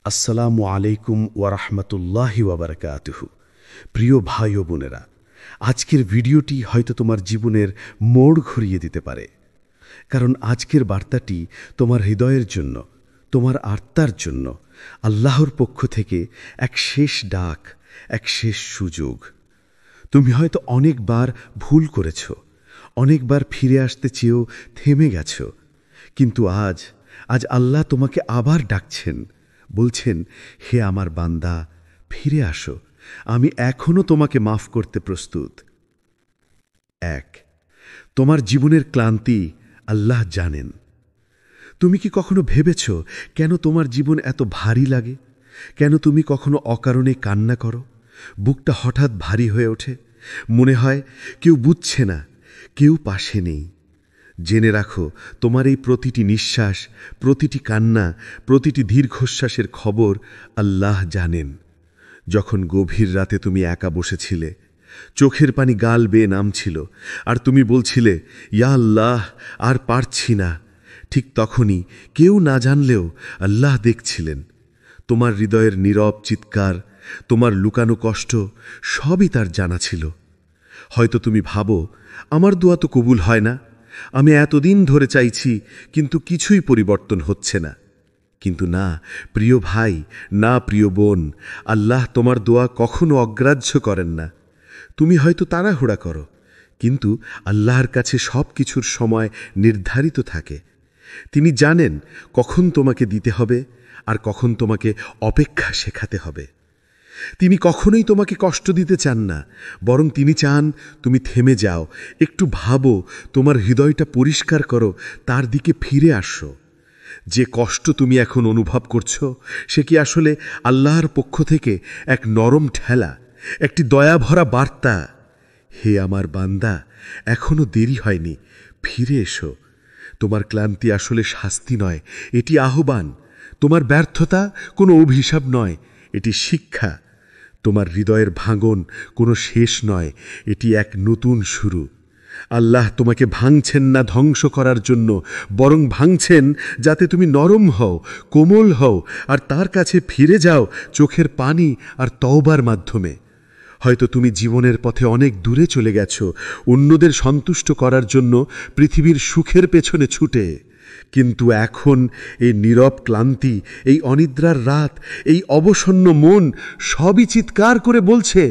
আসসালামু আলাইকুম ওয়ারাহমাতুল্লাহি ওয়াবারাকাতুহু। প্রিয় ভাই ও বোনেরা, আজকের ভিডিওটি হয়তো তোমার জীবনের মোড় ঘুরিয়ে দিতে পারে, কারণ আজকের বার্তাটি তোমার হৃদয়ের জন্য, তোমার আত্মার জন্য আল্লাহর পক্ষ থেকে এক শেষ ডাক, এক শেষ সুযোগ। তুমি হয়তো অনেকবার ভুল করেছ, অনেকবার ফিরে আসতে চেয়েও থেমে গেছ, কিন্তু আজ আল্লাহ তোমাকে আবার ডাকছেন, বলছেন, হে আমার বান্দা, ফিরে আসো, আমি এখনো তোমাকে মাফ করতে প্রস্তুত। এক, তোমার জীবনের ক্লান্তি আল্লাহ জানেন। তুমি কি কখনো ভেবেছ কেন তোমার জীবন এত ভারী লাগে? কেন তুমি কখনো অকারণে কান্না করো? বুকটা হঠাৎ ভারী হয়ে ওঠে, মনে হয় কেউ বুঝছে না, কেউ পাশে নেই। জেনে রাখো, তোমার এই প্রতিটি নিঃশ্বাস, প্রতিটি কান্না, প্রতিটি দীর্ঘশ্বাসের খবর আল্লাহ জানেন। যখন গভীর রাতে তুমি একা বসেছিলে, চোখের পানি গাল বেয়ে নামছিল, আর তুমি বলছিলে, ইয়া আল্লাহ, আর পারছি না, ঠিক তখনই কেউ না জানলেও আল্লাহ দেখছিলেন। তোমার হৃদয়ের নীরব চিৎকার, তোমার লুকানো কষ্ট, সবই তার জানা ছিল। হয়তো তুমি ভাবো, আমার দোয়া তো কবুল হয় না, আমি এতদিন ধরে চাইছি, কিন্তু কিছুই পরিবর্তন হচ্ছে না। কিন্তু না প্রিয় ভাই, না প্রিয় বোন, আল্লাহ তোমার দোয়া কখনো অগ্রাহ্য করেন না। তুমি হয়তো তাড়াহুড়া করো, কিন্তু আল্লাহর কাছে সব কিছুর সময় নির্ধারিত থাকে। তিনি জানেন কখন তোমাকে দিতে হবে আর কখন তোমাকে অপেক্ষা শেখাতে হবে। তিনি কখনোই তোমাকে কষ্ট দিতে চান না, বরং তিনি চান তুমি থেমে যাও, একটু ভাবো, তোমার হৃদয়টা পরিষ্কার করো, তার দিকে ফিরে আসো। যে কষ্ট তুমি এখন অনুভব করছো, সে কি আসলে আল্লাহর পক্ষ থেকে এক নরম ঠেলা, একটি দয়াভরা বার্তা? হে আমার বান্দা, এখনো দেরি হয়নি, ফিরে এসো। তোমার ক্লান্তি আসলে শাস্তি নয়, এটি আহ্বান। তোমার ব্যর্থতা কোনো অভিশাপ নয়, এটি শিক্ষা। তোমার হৃদয়ের ভাঙন কোনো শেষ নয়, এটি এক নতুন শুরু। আল্লাহ তোমাকে ভাঙছেন না ধ্বংস করার জন্য, বরং ভাঙছেন যাতে তুমি নরম হও, কোমল হও, আর তার কাছে ফিরে যাও চোখের পানি আর তওবার মাধ্যমে। হয়তো তুমি জীবনের পথে অনেক দূরে চলে গেছো, অন্যদের সন্তুষ্ট করার জন্য পৃথিবীর সুখের পেছনে ছুটে। কিন্তু এখন এই নীরব ক্লান্তি, এই অনিদ্রার রাত, এই অবসন্ন মন সবই চিৎকার করে বলছে,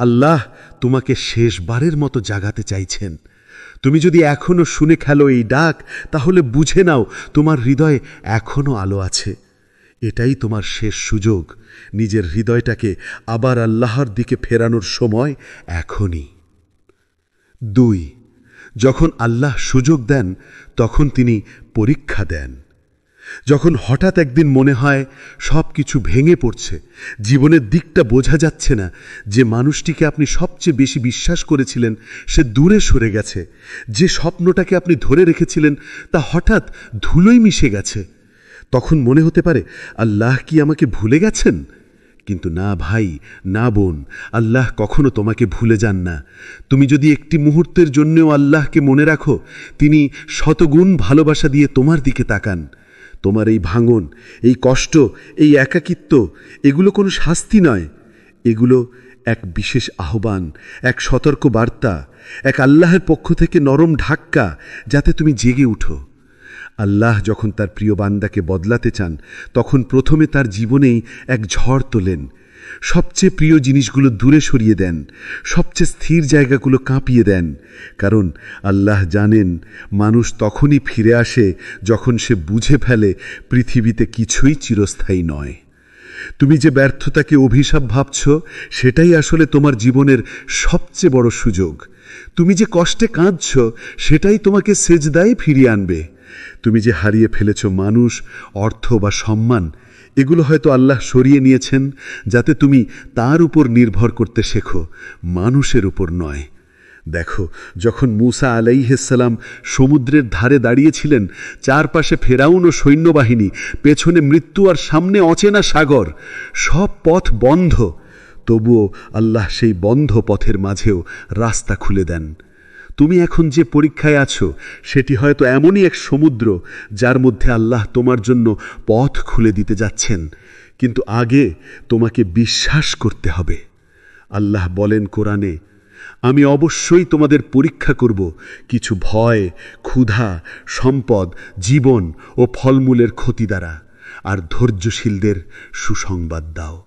আল্লাহ তোমাকে শেষবারের মতো জাগাতে চাইছেন। তুমি যদি এখনো শুনে খেলো এই ডাক, তাহলে বুঝে নাও তোমার হৃদয়ে এখনো আলো আছে। এটাই তোমার শেষ সুযোগ। নিজের হৃদয়টাকে আবার আল্লাহর দিকে ফেরানোর সময় এখনই। 2, যখন আল্লাহ সুযোগ দেন, তখন তিনি পরীক্ষা দেন। যখন হঠাৎ একদিন মনে হয় সব কিছু ভেঙে পড়ছে, জীবনের দিকটা বোঝা যাচ্ছে না, যে মানুষটিকে আপনি সবচেয়ে বেশি বিশ্বাস করেছিলেন সে দূরে সরে গেছে, যে স্বপ্নটাকে আপনি ধরে রেখেছিলেন তা হঠাৎ ধুলোয় মিশে গেছে, তখন মনে হতে পারে, আল্লাহ কি আমাকে ভুলে গেছেন? কিন্তু না ভাই, না বোন, আল্লাহ কখনো তোমাকে ভুলে যান না। তুমি যদি একটি মুহূর্তের জন্যও আল্লাহকে মনে রাখো, তিনি শতগুণ ভালোবাসা দিয়ে তোমার দিকে তাকান। তোমার এই ভাঙন, এই কষ্ট, এই একাকিত্ব, এগুলো কোনো শাস্তি নয়, এগুলো এক বিশেষ আহ্বান, এক সতর্ক বার্তা, এক আল্লাহের পক্ষ থেকে নরম ধাক্কা, যাতে তুমি জেগে উঠো। আল্লাহ যখন তার প্রিয় বান্দাকে বদলাতে চান, তখন প্রথমে তার জীবনেই এক ঝড় তোলেন। সবচেয়ে প্রিয় জিনিসগুলো দূরে সরিয়ে দেন, সবচেয়ে স্থির জায়গাগুলো কাঁপিয়ে দেন। কারণ আল্লাহ জানেন, মানুষ তখনই ফিরে আসে যখন সে বুঝে ফেলে পৃথিবীতে কিছুই চিরস্থায়ী নয়। তুমি যে ব্যর্থতাকে অভিশাপ ভাবছ, সেটাই আসলে তোমার জীবনের সবচেয়ে বড় সুযোগ। তুমি যে কষ্টে কাঁদছ, সেটাই তোমাকে সেজদায় ফিরিয়ে আনবে। তুমি যে হারিয়ে ফেলেছ মানুষ, অর্থ বা সম্মান, এগুলো হয়তো আল্লাহ সরিয়ে নিয়েছেন যাতে তুমি তার উপর নির্ভর করতে শেখো, মানুষের উপর নয়। দেখো, যখন মূসা আলাইহিস সালাম সমুদ্রের ধারে দাঁড়িয়েছিলেন, চারপাশে ফেরাউন ও সৈন্যবাহিনী, পেছনে মৃত্যু আর সামনে অচেনা সাগর, সব পথ বন্ধ, তবুও আল্লাহ সেই বন্ধ পথের মাঝেও রাস্তা খুলে দেন। তুমি এখন যে পরীক্ষায় আছো, সেটি হয়তো এমনই এক সমুদ্র যার মধ্যে আল্লাহ তোমার জন্য পথ খুলে দিতে যাচ্ছেন। কিন্তু আগে তোমাকে বিশ্বাস করতে হবে। আল্লাহ বলেন কোরআনে, আমি অবশ্যই তোমাদের পরীক্ষা করব কিছু ভয়, ক্ষুধা, সম্পদ, জীবন ও ফলমূলের ক্ষতি দ্বারা, আর ধৈর্যশীলদের সুসংবাদ দাও।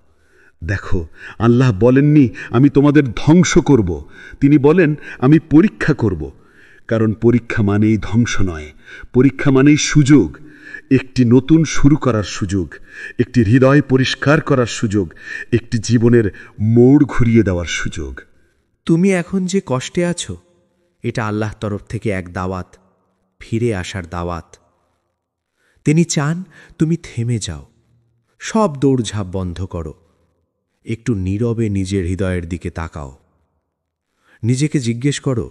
দেখো, আল্লাহ বলেননি আমি তোমাদের ধ্বংস করব, তিনি বলেন আমি পরীক্ষা করব। কারণ পরীক্ষা মানেই ধ্বংস নয়, পরীক্ষা মানেই সুযোগ, একটি নতুন শুরু করার সুযোগ, একটি হৃদয় পরিষ্কার করার সুযোগ, একটি জীবনের মোড় ঘুরিয়ে দেওয়ার সুযোগ। তুমি এখন যে কষ্টে আছো, এটা আল্লাহর তরফ থেকে এক দাওয়াত, ফিরে আসার দাওয়াত। তিনি চান তুমি থেমে যাও, সব দৌড়ঝাঁপ বন্ধ করো, একটু নীরবে নিজের হৃদয়ের দিকে তাকাও। নিজেকে জিজ্ঞেস করো,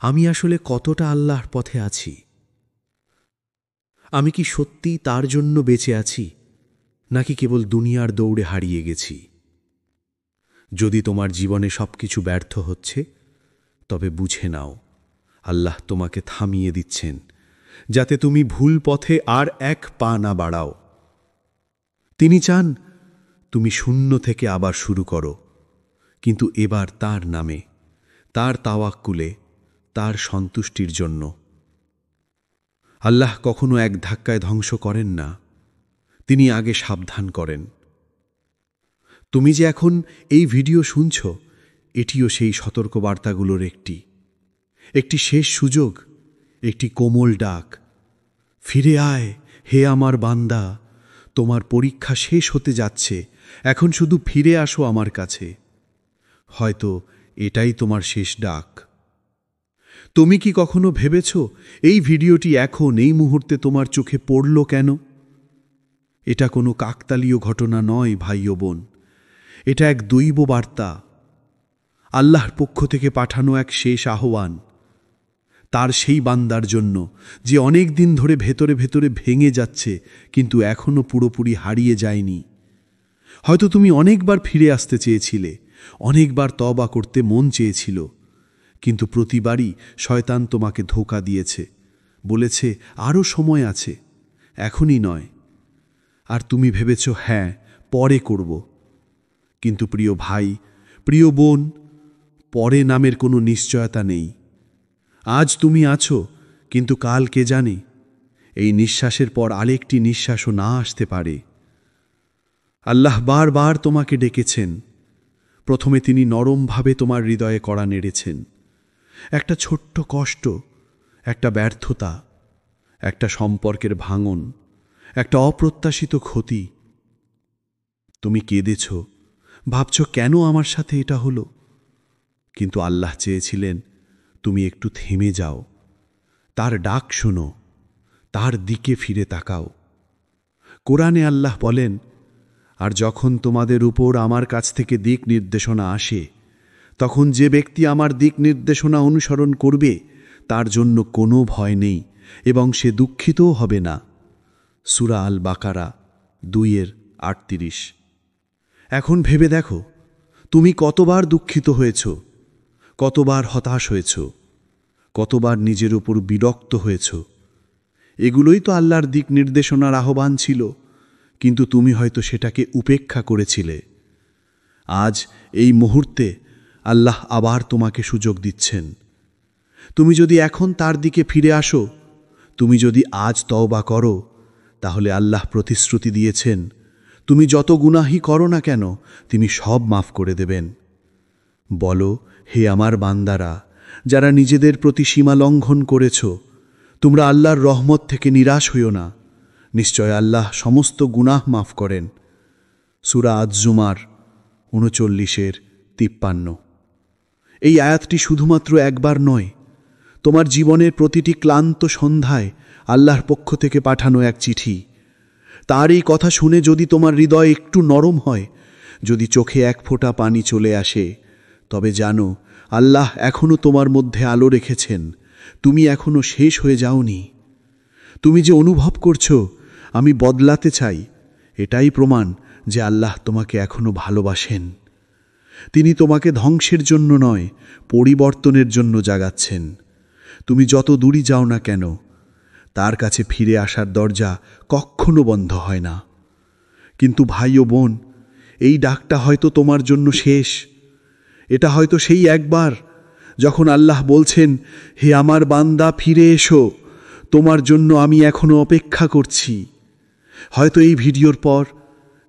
আমি আসলে কতটা আল্লাহর পথে আছি? আমি কি সত্যি তার জন্য বেঁচে আছি, নাকি কেবল দুনিয়ার দৌড়ে হারিয়ে গেছি? যদি তোমার জীবনে সবকিছু ব্যর্থ হচ্ছে, তবে বুঝে নাও আল্লাহ তোমাকে থামিয়ে দিচ্ছেন, যাতে তুমি ভুল পথে আর এক পা না বাড়াও। তিনি চান তুমি শূন্য থেকে আবার শুরু করো, কিন্তু এবার তার নামে, তার তাওয়াক্কুলে, তার সন্তুষ্টির জন্য। আল্লাহ কখনো এক ধাক্কায় ধ্বংস করেন না, তিনি আগে সাবধান করেন। তুমি যে এখন এই ভিডিও শুনছ, এটিও সেই সতর্কবার্তাগুলোর একটি শেষ সুযোগ, একটি কোমল ডাক। ফিরে আয় হে আমার বান্দা, তোমার পরীক্ষা শেষ হতে যাচ্ছে, এখন শুধু ফিরে আসো আমার কাছে। হয়তো এটাই তোমার শেষ ডাক। তুমি কি কখনো ভেবেছ এই ভিডিওটি এখন এই মুহূর্তে তোমার চোখে পড়ল কেন? এটা কোনো কাকতালীয় ঘটনা নয় ভাই ও বোন, এটা এক দৈব বার্তা, আল্লাহর পক্ষ থেকে পাঠানো এক শেষ আহ্বান। তার সেই বান্দার জন্য যে অনেক দিন ধরে ভেতরে ভেতরে ভেঙে যাচ্ছে, কিন্তু এখনো পুরোপুরি হারিয়ে যায়নি। হয়তো তুমি অনেকবার ফিরে আসতে চেয়েছিলে, অনেকবার তওবা করতে মন চেয়েছিল, কিন্তু প্রতিবারই শয়তান তোমাকে ধোঁকা দিয়েছে, বলেছে আরও সময় আছে, এখনই নয়। আর তুমি ভেবেছ হ্যাঁ পরে করব। কিন্তু প্রিয় ভাই, প্রিয় বোন, পরে নামের কোনো নিশ্চয়তা নেই। আজ তুমি আছো, কিন্তু কাল কে জানে, এই নিঃশ্বাসের পর আরেকটি নিঃশ্বাসও না আসতে পারে। আল্লাহ বারবার তোমাকে ডেকেছেন। প্রথমে তিনি নরমভাবে তোমার হৃদয়ে কড়া নেড়েছেন। একটা ছোট্ট কষ্ট, একটা ব্যর্থতা, একটা সম্পর্কের ভাঙন, একটা অপ্রত্যাশিত ক্ষতি। তুমি কেঁদেছ, ভাবছ কেন আমার সাথে এটা হলো? কিন্তু আল্লাহ চেয়েছিলেন তুমি একটু থেমে যাও, তার ডাক শোনো, তার দিকে ফিরে তাকাও। কোরআনে আল্লাহ বলেন, আর যখন তোমাদের উপর আমার কাছ থেকে দিক নির্দেশনা আসে, তখন যে ব্যক্তি আমার দিক নির্দেশনা অনুসরণ করবে তার জন্য কোনো ভয় নেই এবং সে দুঃখিতও হবে না। সূরা আল বাকারা 2:38। এখন ভেবে দেখো, তুমি কতবার দুঃখিত হয়েছ, কতবার হতাশ হয়েছ, কতবার নিজের উপর বিরক্ত হয়েছ। এগুলোই তো আল্লাহর দিক নির্দেশনার আহ্বান ছিল, কিন্তু তুমি হয়তো সেটাকে উপেক্ষা করেছিলে। আজ এই মুহূর্তে আল্লাহ আবার তোমাকে সুযোগ দিচ্ছেন। তুমি যদি এখন তার দিকে ফিরে আসো, তুমি যদি আজ তওবা করো, তাহলে আল্লাহ প্রতিশ্রুতি দিয়েছেন তুমি যত গুনাহই করো না কেন তিনি সব মাফ করে দেবেন। বলো, হে আমার বান্দারা, যারা নিজেদের প্রতি সীমা লঙ্ঘন করেছ, তোমরা আল্লাহর রহমত থেকে নিরাশ হইও না। নিশ্চয় আল্লাহ সমস্ত গুনাহ মাফ করেন। সূরা আজ-জুমার 39:53। এই আয়াতটি শুধুমাত্র একবার নয়, তোমার জীবনের প্রতিটি ক্লান্ত সন্ধ্যায় আল্লাহর পক্ষ থেকে পাঠানো এক চিঠি। তার এই কথা শুনে যদি তোমার হৃদয় একটু নরম হয়, যদি চোখে এক ফোঁটা পানি চলে আসে, তবে জানো আল্লাহ এখনও তোমার মধ্যে আলো রেখেছেন। তুমি এখনও শেষ হয়ে যাওনি। তুমি যে অনুভব করছো আমি বদলাতে চাই, এটাই প্রমাণ যে আল্লাহ তোমাকে এখনও ভালোবাসেন। তিনি তোমাকে ধ্বংসের জন্য নয়, পরিবর্তনের জন্য জাগাচ্ছেন। তুমি যত দূরই যাও না কেন, তার কাছে ফিরে আসার দরজা কখনো বন্ধ হয় না। কিন্তু ভাই ও বোন, এই ডাকটা হয়তো তোমার জন্য শেষ। এটা হয়তো সেই একবার যখন আল্লাহ বলছেন, হে আমার বান্দা, ফিরে এসো, তোমার জন্য আমি এখনো অপেক্ষা করছি। হয়তো এই ভিডিওর পর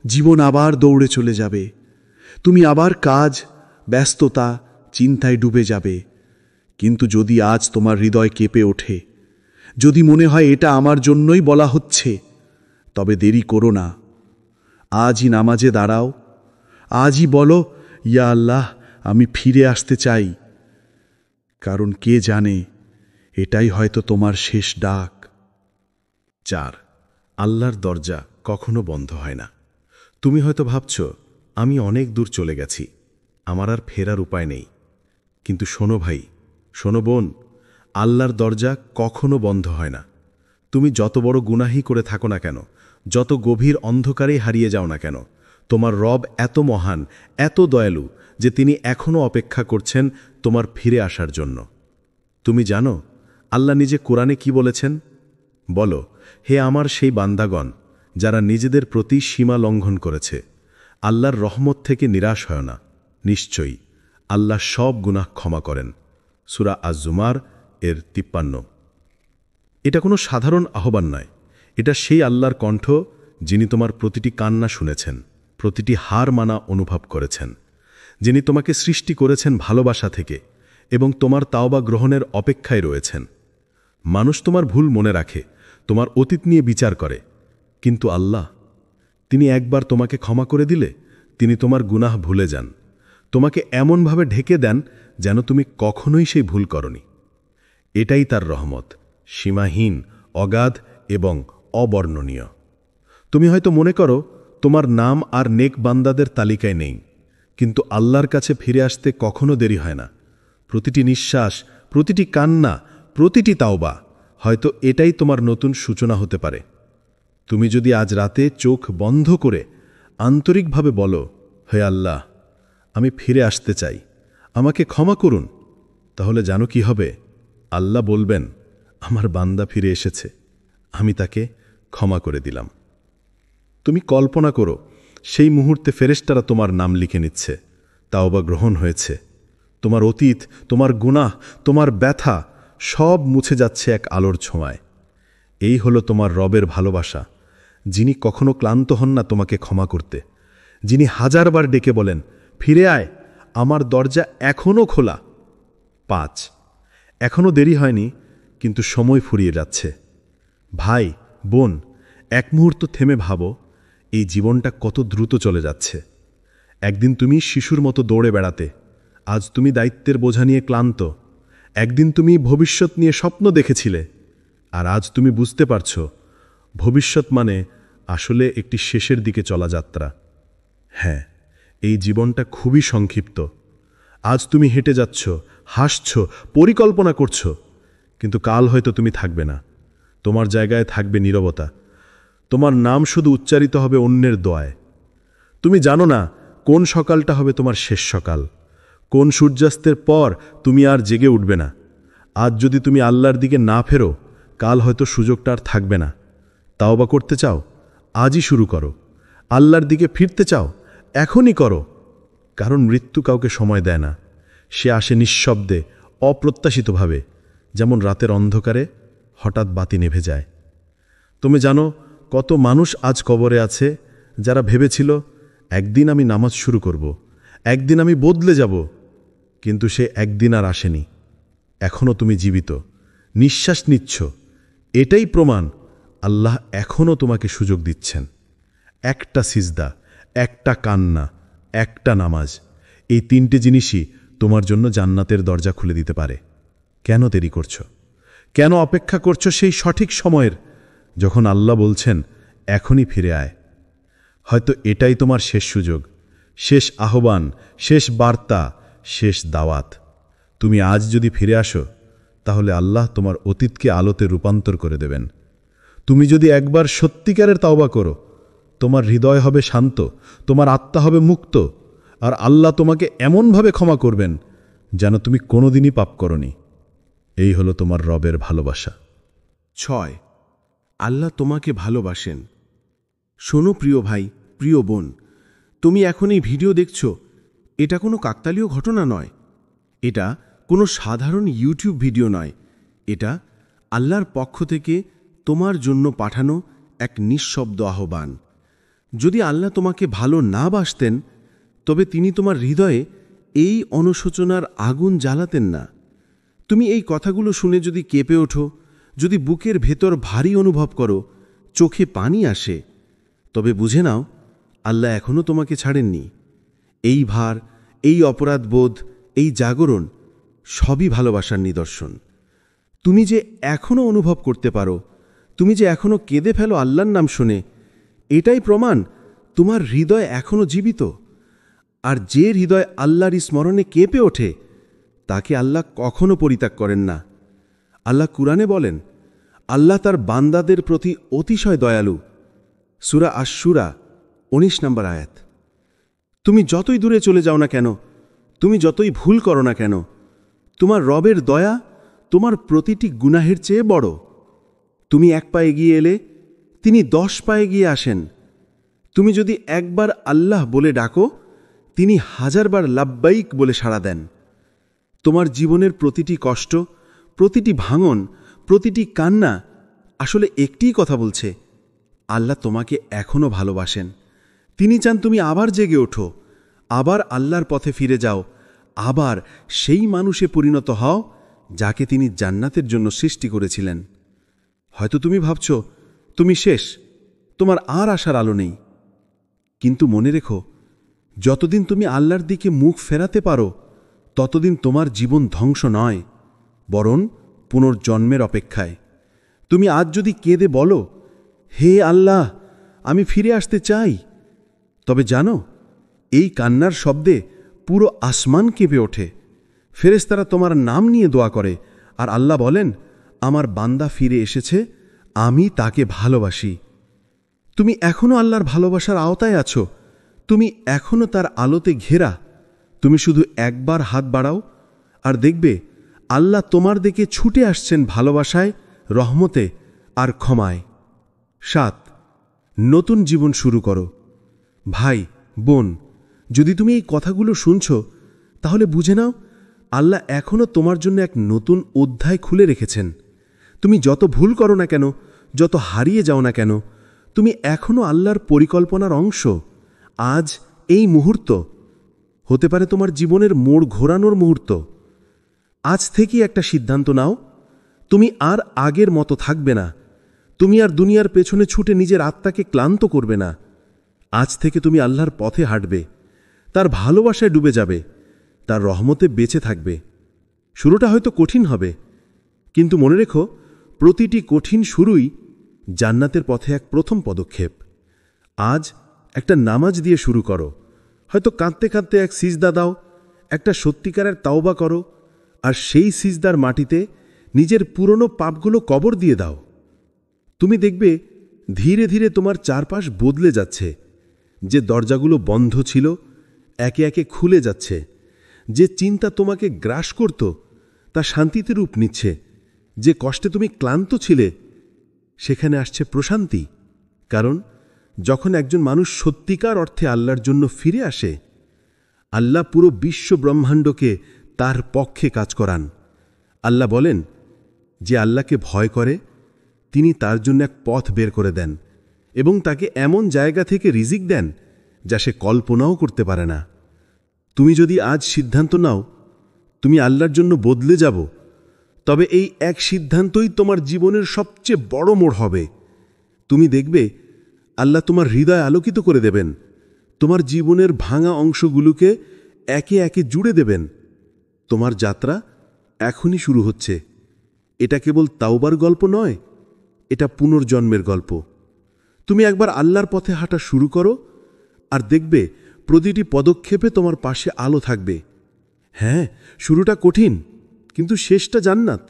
জীবন আবার দৌড়ে চলে যাবে, তুমি আবার কাজ, ব্যস্ততা, চিন্তায় ডুবে যাবে। কিন্তু যদি আজ তোমার হৃদয় কেঁপে ওঠে, যদি মনে হয় এটা আমার জন্যই বলা হচ্ছে, তবে দেরি করো না। আজই নামাজে দাঁড়াও, আজই বলো, ইয়া আল্লাহ, আমি ফিরে আসতে চাই। কারণ কে জানে, এটাই হয়তো তোমার শেষ ডাক। 4. আল্লাহর দরজা কখনো বন্ধ হয় না। তুমি হয়তো ভাবছ, আমি অনেক দূর চলে গেছি, আমার আর ফেরার উপায় নেই। কিন্তু শোনো ভাই, শোনো বোন, আল্লাহর দরজা কখনো বন্ধ হয় না। তুমি যত বড় গুনাহি করে থাকো না কেন, যত গভীর অন্ধকারেই হারিয়ে যাও না কেন, তোমার রব এত মহান, এত দয়ালু যে তিনি এখনও অপেক্ষা করছেন তোমার ফিরে আসার জন্য। তুমি জানো আল্লাহ নিজে কোরআনে কি বলেছেন? বলো, হে আমার সেই বান্দাগণ যারা নিজেদের প্রতি সীমা লঙ্ঘন করেছে, আল্লাহর রহমত থেকে নিরাশ হয় না। নিশ্চয়ই আল্লাহ সব গুনাহ ক্ষমা করেন। সূরা আজ-জুমার এর 53। এটা কোনো সাধারণ আহ্বান নয়, এটা সেই আল্লাহর কণ্ঠ যিনি তোমার প্রতিটি কান্না শুনেছেন, প্রতিটি হার মানা অনুভব করেছেন, যিনি তোমাকে সৃষ্টি করেছেন ভালোবাসা থেকে এবং তোমার তাওবা গ্রহণের অপেক্ষায় রয়েছেন। মানুষ তোমার ভুল মনে রাখে, তোমার অতীত নিয়ে বিচার করে, কিন্তু আল্লাহ, তিনি একবার তোমাকে ক্ষমা করে দিলে তিনি তোমার গুনাহ ভুলে যান, তোমাকে এমনভাবে ঢেকে দেন যেন তুমি কখনোই সেই ভুল করনি। এটাই তার রহমত, সীমাহীন, অগাধ এবং অবর্ণনীয়। তুমি হয়তো মনে করো তোমার নাম আর নেক বান্দাদের তালিকায় নেই, কিন্তু আল্লাহর কাছে ফিরে আসতে কখনো দেরি হয় না। প্রতিটি নিঃশ্বাস, প্রতিটি কান্না, প্রতিটি তাওবা হয়তো এটাই তোমার নতুন সূচনা হতে পারে। তুমি যদি আজ রাতে চোখ বন্ধ করে আন্তরিকভাবে বলো, হে আল্লাহ, আমি ফিরে আসতে চাই, আমাকে ক্ষমা করুন, তাহলে জানো কি হবে? আল্লাহ বলবেন, আমার বান্দা ফিরে এসেছে, আমি তাকে ক্ষমা করে দিলাম। তুমি কল্পনা করো, সেই মুহূর্তে ফেরেশতারা তোমার নাম লিখে নিচ্ছে, তাওবা গ্রহণ হয়েছে। তোমার অতীত, তোমার গুনাহ, তোমার ব্যথা সব মুছে যাচ্ছে এক আলোর ছোঁয়ায়। এই হলো তোমার রবের ভালোবাসা, যিনি কখনো ক্লান্ত হন না তোমাকে ক্ষমা করতে, যিনি হাজারবার ডেকে বলেন, ফিরে আয়, আমার দরজা এখনও খোলা। 5. এখনও দেরি হয়নি, কিন্তু সময় ফুরিয়ে যাচ্ছে। ভাই, বোন, এক মুহূর্ত থেমে ভাবো, এই জীবনটা কত দ্রুত চলে যাচ্ছে। একদিন তুমি শিশুর মতো দৌড়ে বেড়াতে, আজ তুমি দায়িত্বের বোঝা নিয়ে ক্লান্ত। একদিন তুমি ভবিষ্যৎ নিয়ে স্বপ্ন দেখেছিলে, আর আজ তুমি বুঝতে পারছো ভবিষ্যৎ মানে আসলে একটি শেষের দিকে চলা যাত্রা। হ্যাঁ, এই জীবনটা খুবই সংক্ষিপ্ত। আজ তুমি হেঁটে যাচ্ছ, হাসছ, পরিকল্পনা করছো, কিন্তু কাল হয়তো তুমি থাকবে না। তোমার জায়গায় থাকবে নীরবতা। তোমার নাম শুধু উচ্চারিত হবে অন্যের দোয়ায়। তুমি জানো না কোন সকালটা হবে তোমার শেষ সকাল, কোন সূর্যাস্তের পর তুমি আর জেগে উঠবে না। আজ যদি তুমি আল্লাহর দিকে না ফেরো, কাল হয়তো সুযোগটা আর থাকবে না। তাওবা করতে চাও, আজই শুরু করো। আল্লাহর দিকে ফিরতে চাও, এখনই করো। কারণ মৃত্যু কাউকে সময় দেয় না, সে আসে নিঃশব্দে, অপ্রত্যাশিতভাবে, যেমন রাতের অন্ধকারে হঠাৎ বাতি নেভে যায়। তুমি জানো কত মানুষ আজ কবরে আছে যারা ভেবেছিল, একদিন আমি নামাজ শুরু করব, একদিন আমি বদলে যাব, কিন্তু সে একদিন আর আসেনি। এখনও তুমি জীবিত, নিঃশ্বাস নিচ্ছ, এটাই প্রমাণ আল্লাহ এখনও তোমাকে সুযোগ দিচ্ছেন। একটা সিজদা, একটা কান্না, একটা নামাজ, এই 3টে জিনিসই তোমার জন্য জান্নাতের দরজা খুলে দিতে পারে। কেন দেরি করছো? কেন অপেক্ষা করছো সেই সঠিক সময়ের, যখন আল্লাহ বলছেন এখনই ফিরে আয়? হয়তো এটাই তোমার শেষ সুযোগ, শেষ আহ্বান, শেষ বার্তা, শেষ দাওয়াত। তুমি আজ যদি ফিরে আসো, তাহলে আল্লাহ তোমার অতীতকে আলোতে রূপান্তর করে দেবেন। তুমি যদি একবার সত্যিকারের তাওবা করো, তোমার হৃদয় হবে শান্ত, তোমার আত্মা হবে মুক্ত, আর আল্লাহ তোমাকে এমনভাবে ক্ষমা করবেন যেন তুমি কোনোদিনই পাপ করনি। এই হলো তোমার রবের ভালোবাসা। 6. আল্লাহ তোমাকে ভালোবাসেন। শোনো প্রিয় ভাই, প্রিয় বোন, তুমি এখন এই ভিডিও দেখছ, এটা কোনো কাকতালীয় ঘটনা নয়, এটা কোনো সাধারণ ইউটিউব ভিডিও নয়, এটা আল্লাহর পক্ষ থেকে তোমার জন্য পাঠানো এক নিঃশব্দ আহ্বান। যদি আল্লাহ তোমাকে ভালো না বাসতেন, তবে তিনি তোমার হৃদয়ে এই অনুশোচনার আগুন জ্বালাতেন না। তুমি এই কথাগুলো শুনে যদি কেঁপে ওঠো, যদি বুকের ভেতর ভারী অনুভব করো, চোখে পানি আসে, তবে বুঝে নাও আল্লাহ এখনও তোমাকে ছাড়েননি। এই ভার, এই অপরাধবোধ, এই জাগরণ সবই ভালোবাসার নিদর্শন। তুমি যে এখনও অনুভব করতে পারো, তুমি যে এখনও কেঁদে ফেলো আল্লাহর নাম শুনে, এটাই প্রমাণ তোমার হৃদয় এখনও জীবিত। আর যে হৃদয় আল্লাহর স্মরণে কেঁপে ওঠে, তাকে আল্লাহ কখনো পরিত্যাগ করেন না। আল্লাহ কুরআনে বলেন, আল্লাহ তার বান্দাদের প্রতি অতিশয় দয়ালু। সূরা আশ-শূরা 19 নম্বর আয়াত। তুমি যতই দূরে চলে যাও না কেন, তুমি যতই ভুল করো না কেন, তোমার রবের দয়া তোমার প্রতিটি গুনাহের চেয়ে বড়। তুমি 1 পা এগিয়ে এলে তিনি 10 পা এগিয়ে আসেন। তুমি যদি একবার আল্লাহ বলে ডাকো, তিনি 1000 বার লাব্বাইক বলে সাড়া দেন। তোমার জীবনের প্রতিটি কষ্ট, প্রতিটি ভাঙন, প্রতিটি কান্না আসলে একটিই কথা বলছে, আল্লাহ তোমাকে এখনও ভালোবাসেন। তিনি চান তুমি আবার জেগে ওঠো, আবার আল্লাহর পথে ফিরে যাও, আবার সেই মানুষে পরিণত হও যাকে তিনি জান্নাতের জন্য সৃষ্টি করেছিলেন। হয়তো তুমি ভাবছ তুমি শেষ, তোমার আর আশার আলো নেই। কিন্তু মনে রেখো, যতদিন তুমি আল্লাহর দিকে মুখ ফেরাতে পারো, ততদিন তোমার জীবন ধ্বংস নয়, বরং পুনর্জন্মের অপেক্ষায়। তুমি আজ যদি কেঁদে বলো, হে আল্লাহ, আমি ফিরে আসতে চাই, তবে জানো, এই কান্নার শব্দে পুরো আসমান কেঁপে ওঠে। ফেরেশতারা তোমার নাম নিয়ে দোয়া করে, আর আল্লাহ বলেন, আমার বান্দা ফিরে এসেছে, আমি তাকে ভালোবাসি। তুমি এখনও আল্লাহর ভালোবাসার আওতায় আছো, তুমি এখনও তার আলোতে ঘেরা। তুমি শুধু একবার হাত বাড়াও, আর দেখবে আল্লাহ তোমার দিকে ছুটে আসছেন ভালোবাসায়, রহমতে আর ক্ষমায়। 7. নতুন জীবন শুরু করো। ভাই, বোন, যদি তুমি এই কথাগুলো শুনছ, তাহলে বুঝে নাও আল্লাহ এখনও তোমার জন্য এক নতুন অধ্যায় খুলে রেখেছেন। তুমি যত ভুল করো না কেন, যত হারিয়ে যাও না কেন, তুমি এখনও আল্লাহর পরিকল্পনার অংশ। আজ এই মুহূর্ত হতে পারে তোমার জীবনের মোড় ঘোরানোর মুহূর্ত। আজ থেকেই একটা সিদ্ধান্ত নাও, তুমি আর আগের মতো থাকবে না। তুমি আর দুনিয়ার পেছনে ছুটে নিজের আত্মাকে ক্লান্ত করবে না। আজ থেকে তুমি আল্লাহর পথে হাঁটবে, তার ভালোবাসায় ডুবে যাবে, তার রহমতে বেঁচে থাকবে। শুরুটা হয়তো কঠিন হবে, কিন্তু মনে রেখো, প্রতিটি কঠিন শুরুই জান্নাতের পথে এক প্রথম পদক্ষেপ। আজ একটা নামাজ দিয়ে শুরু করো, হয়তো কাঁদতে কাঁদতে এক সিজদা দাও, একটা সত্যিকারের তাওবা করো, আর সেই সিজদার মাটিতে নিজের পুরনো পাপগুলো কবর দিয়ে দাও। তুমি দেখবে ধীরে ধীরে তোমার চারপাশ বদলে যাচ্ছে। যে দরজাগুলো বন্ধ ছিল একে একে খুলে যাচ্ছে। যে চিন্তা তোমাকে গ্রাস করত তা শান্তিতে রূপ নিচ্ছে। যে কষ্টে তুমি ক্লান্ত ছিলে সেখানে আসছে প্রশান্তি। কারণ যখন একজন মানুষ সত্যিকার অর্থে আল্লাহর জন্য ফিরে আসে, আল্লাহ পুরো বিশ্ব ব্রহ্মাণ্ডকে তার পক্ষে কাজ করান। আল্লাহ বলেন, যে আল্লাহকে ভয় করে তিনি তার জন্য এক পথ বের করে দেন এবং তাকে এমন জায়গা থেকে রিজিক দেন যা সে কল্পনাও করতে পারে না। তুমি যদি আজ সিদ্ধান্ত নাও তুমি আল্লাহর জন্য বদলে যাব, তবে এই এক সিদ্ধান্তই তোমার জীবনের সবচেয়ে বড় মোড় হবে। তুমি দেখবে আল্লাহ তোমার হৃদয় আলোকিত করে দেবেন, তোমার জীবনের ভাঙা অংশগুলোকে একে একে জুড়ে দেবেন। তোমার যাত্রা এখনই শুরু হচ্ছে। এটা কেবল তাওবার গল্প নয়, এটা পুনর্জন্মের গল্প। তুমি একবার আল্লাহর পথে হাঁটা শুরু করো, আর দেখবে প্রতিটি পদক্ষেপে তোমার পাশে আলো থাকবে। হ্যাঁ, শুরুটা কঠিন, কিন্তু শেষটা জান্নাত।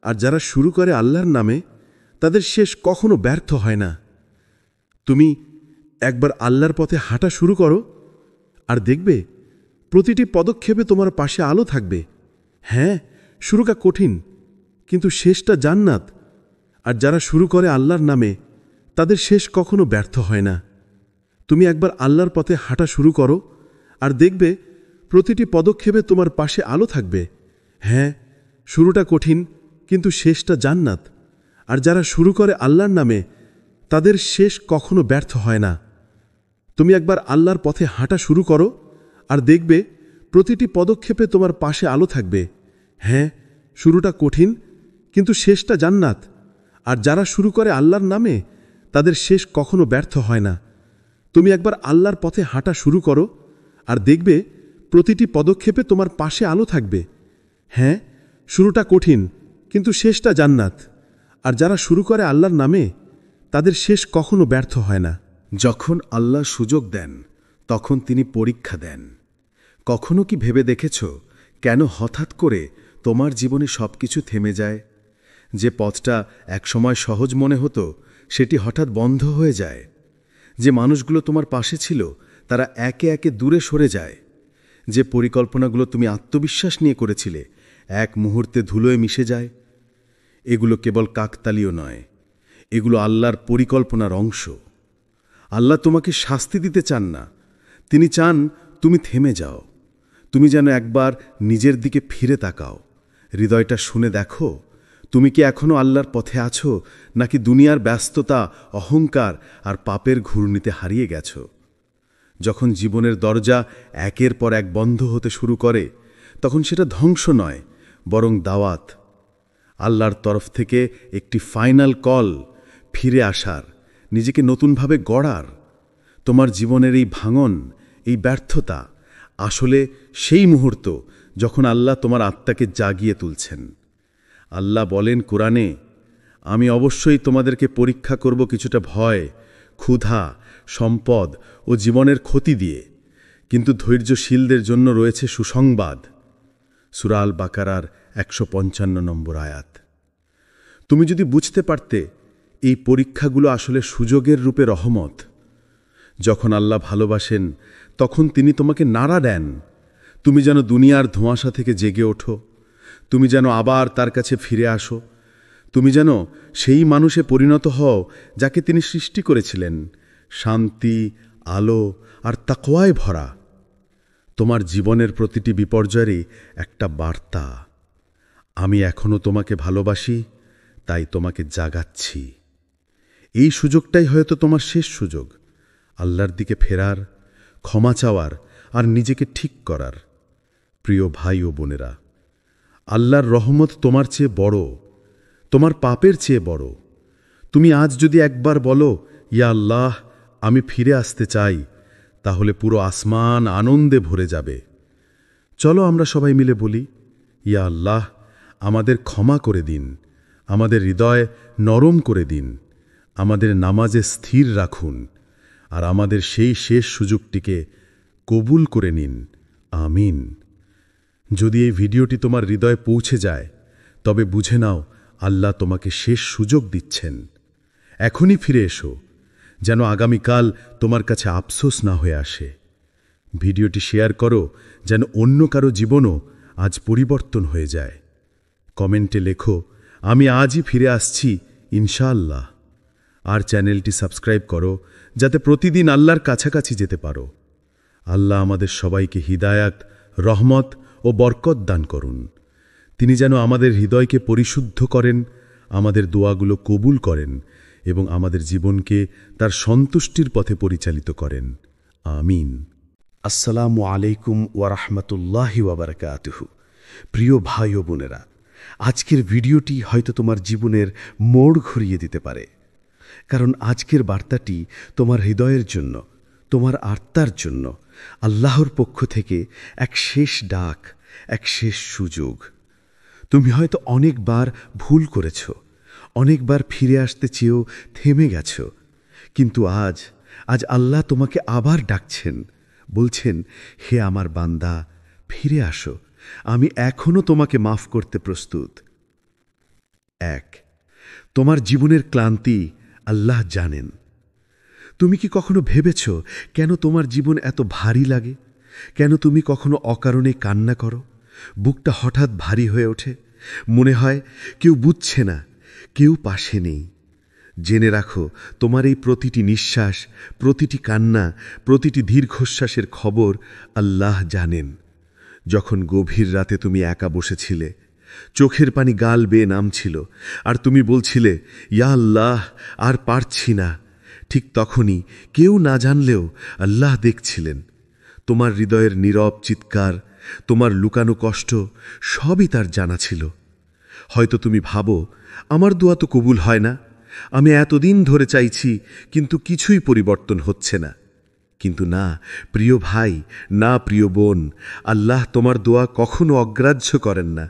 আর যারা শুরু করে আল্লাহর নামে, তাদের শেষ কখনো ব্যর্থ হয় না। তুমি একবার আল্লাহর পথে হাঁটা শুরু করো, আর দেখবে প্রতিটি পদক্ষেপে তোমার পাশে আলো থাকবে। হ্যাঁ, শুরুটা কঠিন, কিন্তু শেষটা জান্নাত। আর যারা শুরু করে আল্লাহর নামে, তাদের শেষ কখনো ব্যর্থ হয় না। তুমি একবার আল্লাহর পথে হাঁটা শুরু করো আর দেখবে প্রতিটি পদক্ষেপে তোমার পাশে আলো থাকবে। হ্যাঁ, শুরুটা কঠিন, কিন্তু শেষটা জান্নাত। আর যারা শুরু করে আল্লাহর নামে, তাদের শেষ কখনো ব্যর্থ হয় না। তুমি একবার আল্লাহর পথে হাঁটা শুরু করো আর দেখবে প্রতিটি পদক্ষেপে তোমার পাশে আলো থাকবে। হ্যাঁ, শুরুটা কঠিন, কিন্তু শেষটা জান্নাত। আর যারা শুরু করে আল্লাহর নামে, তাদের শেষ কখনো ব্যর্থ হয় না। তুমি একবার আল্লাহর পথে হাঁটা শুরু করো আর দেখবে প্রতিটি পদক্ষেপে তোমার পাশে আলো থাকবে। হ্যাঁ, শুরুটা কঠিন, কিন্তু শেষটা জান্নাত। আর যারা শুরু করে আল্লাহর নামে, তাদের শেষ কখনো ব্যর্থ হয় না। যখন আল্লাহ সুযোগ দেন, তখন তিনি পরীক্ষা দেন। কখনো কি ভেবে দেখেছ কেন হঠাৎ করে তোমার জীবনে সবকিছু থেমে যায়? যে পথটা একসময় সহজ মনে হতো, সেটি হঠাৎ বন্ধ হয়ে যায়। যে মানুষগুলো তোমার পাশে ছিল, তারা একে একে দূরে সরে যায়। যে পরিকল্পনাগুলো তুমি আত্মবিশ্বাস নিয়ে করেছিলে, এক মুহূর্তে ধুলোয় মিশে যায়। এগুলো কেবল কাকতালীয় নয়, এগুলো আল্লাহর পরিকল্পনার অংশ। আল্লাহ তোমাকে শাস্তি দিতে চান না, তিনি চান তুমি থেমে যাও। তুমি যেন একবার নিজের দিকে ফিরে তাকাও, হৃদয়টা শুনে দেখো, তুমি কি এখনও আল্লাহর পথে আছো, নাকি দুনিয়ার ব্যস্ততা, অহংকার আর পাপের ঘূর্ণিতে হারিয়ে গেছো? যখন জীবনের দরজা একের পর এক বন্ধ হতে শুরু করে, তখন সেটা ধ্বংস নয়, বরং দাওয়াত। আল্লাহর তরফ থেকে একটি ফাইনাল কল, ফিরে আসার, নিজেকে নতুনভাবে গড়ার। তোমার জীবনের এই ভাঙন, এই ব্যর্থতা আসলে সেই মুহূর্ত যখন আল্লাহ তোমার আত্মাকে জাগিয়ে তুলছেন। আল্লাহ বলেন কোরআনে, আমি অবশ্যই তোমাদেরকে পরীক্ষা করব কিছুটা ভয়, ক্ষুধা, সম্পদ ও জীবনের ক্ষতি দিয়ে, কিন্তু ধৈর্যশীলদের জন্য রয়েছে সুসংবাদ। সূরা আল বাকারার 155 নম্বর আয়াত। তুমি যদি বুঝতে পারতে এই পরীক্ষাগুলো আসলে সুযোগের রূপে রহমত। যখন আল্লাহ ভালোবাসেন, তখন তিনি তোমাকে নাড়া দেন। তুমি যেন দুনিয়ার ধোঁয়াশা থেকে জেগে ওঠো, তুমি যেন আবার তার কাছে ফিরে আসো, তুমি যেন সেই মানুষে পরিণত হও যাকে তিনি সৃষ্টি করেছিলেন, শান্তি, আলো আর তাকওয়ায় ভরা। তোমার জীবনের প্রতিটি বিপর্যয়েরই একটা বার্তা, আমি এখনো তোমাকে ভালোবাসি, তাই তোমাকে জাগাচ্ছি। এই সুযোগটাই হয়তো তোমার শেষ সুযোগ, আল্লাহর দিকে ফেরার, ক্ষমা চাওয়ার আর নিজেকে ঠিক করার। প্রিয় ভাই ও বোনেরা, আল্লাহর রহমত তোমার চেয়ে বড়, তোমার পাপের চেয়ে বড়। তুমি আজ যদি একবার বলো, ইয়া আল্লাহ, আমি ফিরে আসতে চাই, তাহলে পুরো আসমান আনন্দে ভরে যাবে। চলো আমরা সবাই মিলে বলি, ইয়া আল্লাহ, আমাদের ক্ষমা করে দিন, আমাদের হৃদয় নরম করে দিন, আমাদের নামাজে স্থির রাখুন, আর আমাদের সেই শেষ সুযোগটিকে কবুল করে নিন। আমিন। যদি এই ভিডিওটি তোমার হৃদয়ে পৌঁছে যায়, তবে বুঝে নাও আল্লাহ তোমাকে শেষ সুযোগ দিচ্ছেন। এখনই ফিরে এসো, যেন আগামীকাল তোমার কাছে আফসোস না হয়ে আসে। ভিডিওটি শেয়ার করো, যেন অন্য কারো জীবনও আজ পরিবর্তন হয়ে যায়। কমেন্টে লেখো, আমি আজই ফিরে আসছি ইনশাআল্লাহ। আর চ্যানেলটি সাবস্ক্রাইব করো, যাতে প্রতিদিন আল্লাহর কাছাকাছি যেতে পারো। আল্লাহ আমাদের সবাইকে হিদায়াত, রহমত ও বরকত দান করুন। তিনি যেন আমাদের হৃদয়কে পরিশুদ্ধ করেন, আমাদের দোয়াগুলো কবুল করেন এবং আমাদের জীবনকে তার সন্তুষ্টির পথে পরিচালিত করেন। আমিন। আসসালামু আলাইকুম ওয়া রাহমাতুল্লাহি ওয়া বারাকাতুহু। প্রিয় ভাই ও বোনেরা, আজকের ভিডিওটি হয়তো তোমার জীবনের মোড় ঘুরিয়ে দিতে পারে। কারণ আজকের বার্তাটি তোমার হৃদয়ের জন্য, তোমার আত্মার জন্য আল্লাহর পক্ষ থেকে এক শেষ ডাক, এক শেষ সুযোগ। তুমি হয়তো অনেকবার ভুল করেছ, অনেকবার ফিরে আসতে চেয়েও থেমে গেছ, কিন্তু আজ আল্লাহ তোমাকে আবার ডাকছেন, বলছেন, হে আমার বান্দা, ফিরে আসো, আমি এখনো তোমাকে মাফ করতে প্রস্তুত। এক, তোমার জীবনের ক্লান্তি আল্লাহ জানেন। তুমি কি কখনো ভেবেছ কেন তোমার জীবন এত ভারী লাগে? কেন তুমি কখনো অকারণে কান্না করো? বুকটা হঠাৎ ভারী হয়ে ওঠে, মনে হয় কেউ বুঝছে না, কেউ পাশে নেই। জেনে রাখো, তোমার এই প্রতিটি নিঃশ্বাস, প্রতিটি কান্না, প্রতিটি দীর্ঘশ্বাসের খবর আল্লাহ জানেন। যখন গভীর রাতে তুমি একা বসেছিলে, চোখের পানি গাল বেয়ে নামছিল, আর তুমি বলছিলে, ইয়া আল্লাহ, আর পারছি না, ঠিক তখনই কেউ না জানলেও আল্লাহ দেখছিলেন। তোমার হৃদয়ের নীরব চিৎকার, তোমার লুকানো কষ্ট, সবই তার জানা ছিল। হয়তো তুমি ভাবো, আমার দোয়া তো কবুল হয় না, আমি এতদিন ধরে চাইছি, কিন্তু কিছুই পরিবর্তন হচ্ছে না। কিন্তু না প্রিয় ভাই, না প্রিয় বোন, আল্লাহ তোমার দোয়া কখনো অগ্রাহ্য করেন না।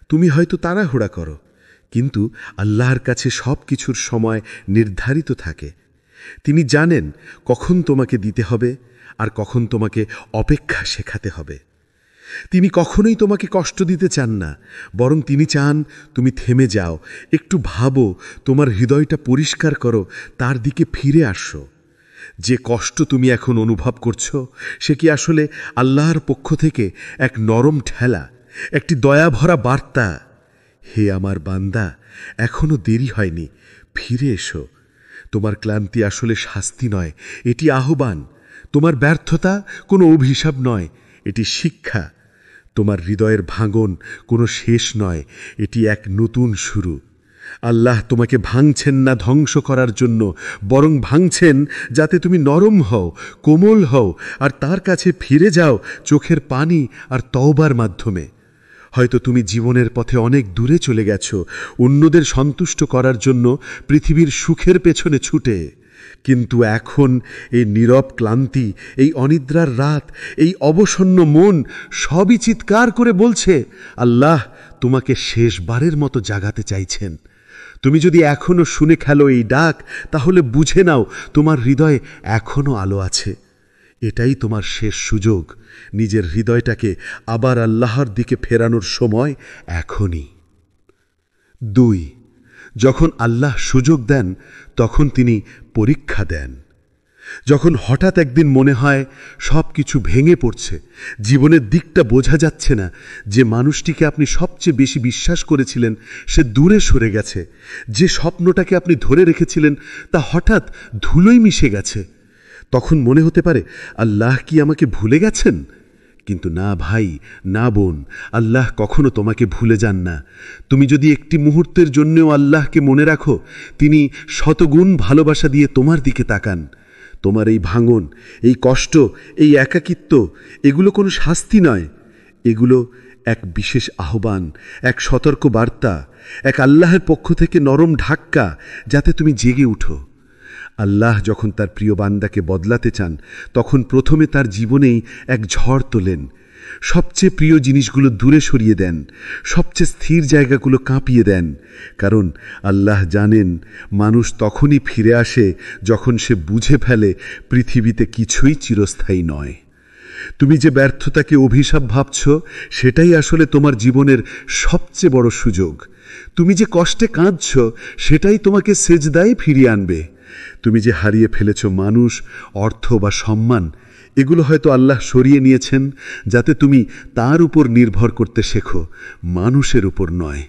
তুমি হয়তো তাড়াহুড়া করো, কিন্তু আল্লাহর কাছে সব কিছুর সময় নির্ধারিত থাকে। তিনি জানেন কখন তোমাকে দিতে হবে আর কখন তোমাকে অপেক্ষা শেখাতে হবে। তিনি কখনোই তোমাকে কষ্ট দিতে চান না, বরং তিনি চান তুমি থেমে যাও, একটু ভাবো, তোমার হৃদয়টা পরিষ্কার করো, তার দিকে ফিরে আসো। যে কষ্ট তুমি এখন অনুভব করছো, সে কি আসলে আল্লাহর পক্ষ থেকে এক নরম ঠেলা, একটি দয়াভরা বার্তা? হে আমার বান্দা, এখনো দেরি হয়নি, ফিরে এসো। তোমার ক্লান্তি আসলে শাস্তি নয়, এটি আহ্বান। তোমার ব্যর্থতা কোনো অভিশাপ নয়, এটি শিক্ষা। তোমার হৃদয়ের ভাঙন কোনো শেষ নয়, এটি এক নতুন শুরু। আল্লাহ তোমাকে ভাঙছেন না ধ্বংস করার জন্য, বরং ভাঙছেন যাতে তুমি নরম হও, কোমল হও, আর তার কাছে ফিরে যাও চোখের পানি আর তওবার মাধ্যমে। হয়তো তুমি জীবনের পথে অনেক দূরে চলে গেছো, অন্যদের সন্তুষ্ট করার জন্য পৃথিবীর সুখের পেছনে ছুটে। কিন্তু এখন এই নীরব ক্লান্তি, এই অনিদ্রার রাত, এই অবসন্ন মন সবই চিৎকার করে বলছে, আল্লাহ তোমাকে শেষবারের মতো জাগাতে চাইছেন। তুমি যদি এখনো শুনে খেলো এই ডাক, তাহলে বুঝে নাও তোমার হৃদয়ে এখনো আলো আছে। এটাই তোমার শেষ সুযোগ। নিজের হৃদয়টাকে আবার আল্লাহর দিকে ফেরানোর সময় এখনই। 2, যখন আল্লাহ সুযোগ দেন, তখন তিনি পরীক্ষা দেন। যখন হঠাৎ একদিন মনে হয় সব কিছু ভেঙে পড়ছে, জীবনের দিকটা বোঝা যাচ্ছে না, যে মানুষটিকে আপনি সবচেয়ে বেশি বিশ্বাস করেছিলেন সে দূরে সরে গেছে, যে স্বপ্নটাকে আপনি ধরে রেখেছিলেন তা হঠাৎ ধুলোয় মিশে গেছে, তখন মনে হতে পারে আল্লাহ কি আমাকে ভুলে গেছেন? কিন্তু না ভাই, না বোন, আল্লাহ কখনো তোমাকে ভুলে যান না। তুমি যদি একটি মুহূর্তের জন্যও আল্লাহকে মনে রাখো, তিনি শতগুণ ভালোবাসা দিয়ে তোমার দিকে তাকান। তোমার এই ভাঙন, এই কষ্ট, এই একাকিত্ব, এগুলো কোনো শাস্তি নয়, এগুলো এক বিশেষ আহ্বান, এক সতর্ক বার্তা, এক আল্লাহের পক্ষ থেকে নরম ধাক্কা, যাতে তুমি জেগে উঠো। আল্লাহ যখন তার প্রিয় বান্দাকে বদলাতে চান, তখন প্রথমে তার জীবনেই এক ঝড় তোলেন। সবচেয়ে প্রিয় জিনিসগুলো দূরে সরিয়ে দেন, সবচেয়ে স্থির জায়গাগুলো কাঁপিয়ে দেন। কারণ আল্লাহ জানেন মানুষ তখনই ফিরে আসে যখন সে বুঝে ফেলে পৃথিবীতে কিছুই চিরস্থায়ী নয়। তুমি যে ব্যর্থতাকে অভিশাপ ভাবছ, সেটাই আসলে তোমার জীবনের সবচেয়ে বড় সুযোগ। তুমি যে কষ্টে কাঁদছ, সেটাই তোমাকে সেজদায় ফিরিয়ে আনবে। তুমি যে হারিয়ে ফেলেছ মানুষ, অর্থ বা সম্মান, এগুলো হয়তো আল্লাহ সরিয়ে নিয়েছেন যাতে তুমি তার উপর নির্ভর করতে শেখো, মানুষের উপর নয়।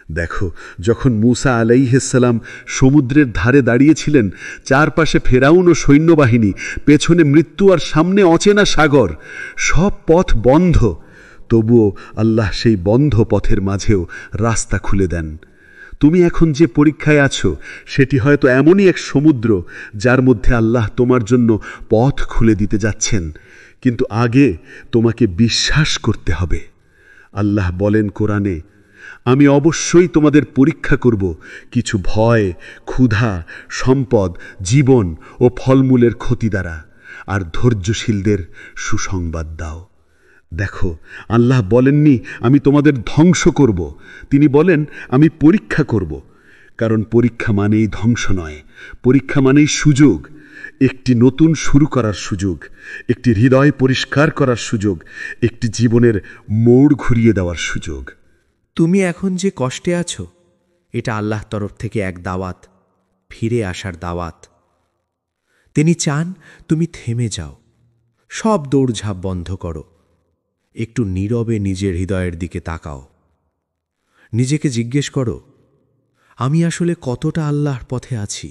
দেখো, যখন মূসা আলাইহিসসালাম সমুদ্রের ধারে দাঁড়িয়েছিলেন, চারপাশে ফেরাউন ও সৈন্যবাহিনী, পেছনে মৃত্যু আর সামনে অচেনা সাগর, সব পথ বন্ধ, তবুও আল্লাহ সেই বন্ধ পথের মাঝেও রাস্তা খুলে দেন। তুমি এখন যে পরীক্ষায় আছো, সেটি হয়তো এমনই এক সমুদ্র যার মধ্যে আল্লাহ তোমার জন্য পথ খুলে দিতে যাচ্ছেন, কিন্তু আগে তোমাকে বিশ্বাস করতে হবে। আল্লাহ বলেন কোরআনে, আমি অবশ্যই তোমাদের পরীক্ষা করব কিছু ভয়, ক্ষুধা, সম্পদ, জীবন ও ফলমূলের ক্ষতি দ্বারা, আর ধৈর্যশীলদের সুসংবাদ দাও। দেখো, আল্লাহ বলেননি আমি তোমাদের ধ্বংস করব, তিনি বলেন আমি পরীক্ষা করব। কারণ পরীক্ষা মানেই ধ্বংস নয়, পরীক্ষা মানেই সুযোগ, একটি নতুন শুরু করার সুযোগ, একটি হৃদয় পরিষ্কার করার সুযোগ, একটি জীবনের মোড় ঘুরিয়ে দেওয়ার সুযোগ। তুমি এখন যে কষ্টে আছো, এটা আল্লাহর তরফ থেকে এক দাওয়াত, ফিরে আসার দাওয়াত। তিনি চান তুমি থেমে যাও, সব দৌড়ঝাঁপ বন্ধ করো, একটু নীরবে নিজের হৃদয়ের দিকে তাকাও, নিজেকে জিজ্ঞেস করো, আমি আসলে কতটা আল্লাহর পথে আছি?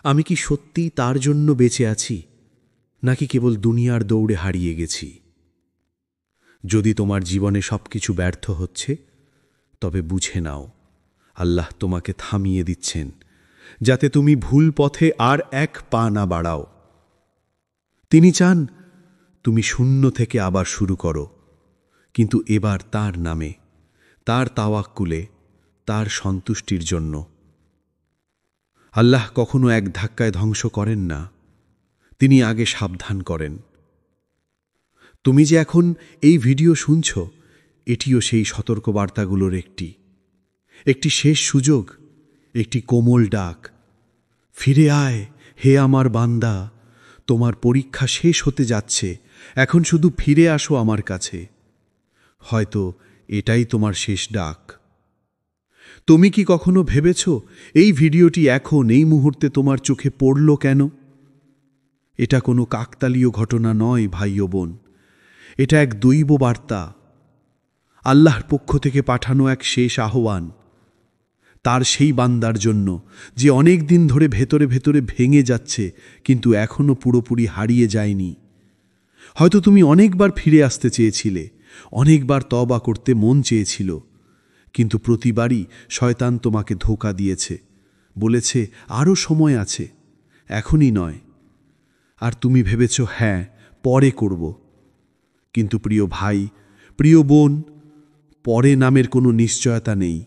আমি কি সত্যিই তার জন্য বেঁচে আছি, নাকি কেবল দুনিয়ার দৌড়ে হারিয়ে গেছি? যদি তোমার জীবনে সবকিছু ব্যর্থ হচ্ছে, তবে বুঝে নাও আল্লাহ তোমাকে থামিয়ে দিচ্ছেন, যাতে তুমি ভুল পথে আর এক পা না বাড়াও। তিনি চান তুমি শূন্য থেকে আবার শুরু করো, কিন্তু এবার তার নামে, তার তাওয়াক্কুলে, তার সন্তুষ্টির জন্য। আল্লাহ কখনো এক ধাক্কায় ধ্বংস করেন না, তিনি আগে সাবধান করেন। তুমি যে এখন এই ভিডিও শুনছ, এটিও সেই সতর্কবার্তাগুলোর একটি শেষ সুযোগ, একটি কোমল ডাক। ফিরে আয় হে আমার বান্দা, তোমার পরীক্ষা শেষ হতে যাচ্ছে, এখন শুধু ফিরে আসো আমার কাছে। হয়তো এটাই তোমার শেষ ডাক। তুমি কি কখনো ভেবেছ এই ভিডিওটি এখন এই মুহূর্তে তোমার চোখে পড়ল কেন? এটা কোনো কাকতালীয় ঘটনা নয় ভাই ও বোন, এটা এক দৈব বার্তা, আল্লাহর পক্ষ থেকে পাঠানো এক শেষ আহ্বান। তার সেই বান্দার জন্য যে অনেক দিন ধরে ভেতরে ভেতরে ভেঙে যাচ্ছে, কিন্তু এখনো পুরোপুরি হারিয়ে যায়নি। হয়তো তুমি অনেকবার ফিরে আসতে চেয়েছিলে, অনেকবার তওবা করতে মন চেয়েছিল, কিন্তু প্রতিবারই শয়তান তোমাকে ধোঁকা দিয়েছে, বলেছে আরও সময় আছে, এখনই নয়। আর তুমি ভেবেছ হ্যাঁ পরে করব। কিন্তু প্রিয় ভাই, প্রিয় বোন, পরে নামের কোনো নিশ্চয়তা নেই।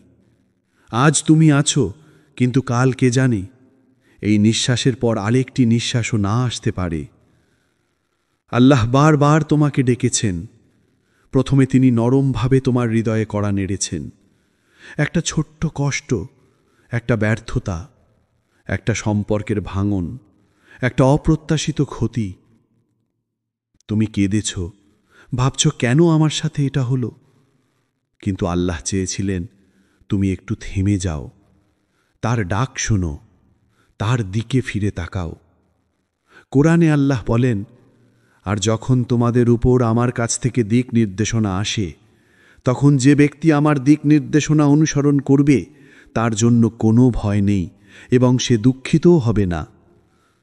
আজ তুমি আছো, কিন্তু কাল কে জানে, এই নিঃশ্বাসের পর আরেকটি নিঃশ্বাসও না আসতে পারে। আল্লাহ বারবার তোমাকে ডেকেছেন। প্রথমে তিনি নরমভাবে তোমার হৃদয়ে কড়া নেড়েছেন। একটা ছোট্ট কষ্ট, একটা ব্যর্থতা, একটা সম্পর্কের ভাঙন, একটা অপ্রত্যাশিত ক্ষতি। তুমি কেঁদেছ, ভাবছ কেন আমার সাথে এটা হলো? কিন্তু আল্লাহ চেয়েছিলেন তুমি একটু থেমে যাও, তার ডাক শোনো, তার দিকে ফিরে তাকাও। কোরআনে আল্লাহ বলেন, আর যখন তোমাদের উপর আমার কাছ থেকে দিক নির্দেশনা আসে, তখন যে ব্যক্তি আমার দিক নির্দেশনা অনুসরণ করবে তার জন্য কোনো ভয় নেই এবং সে দুঃখিতও হবে না।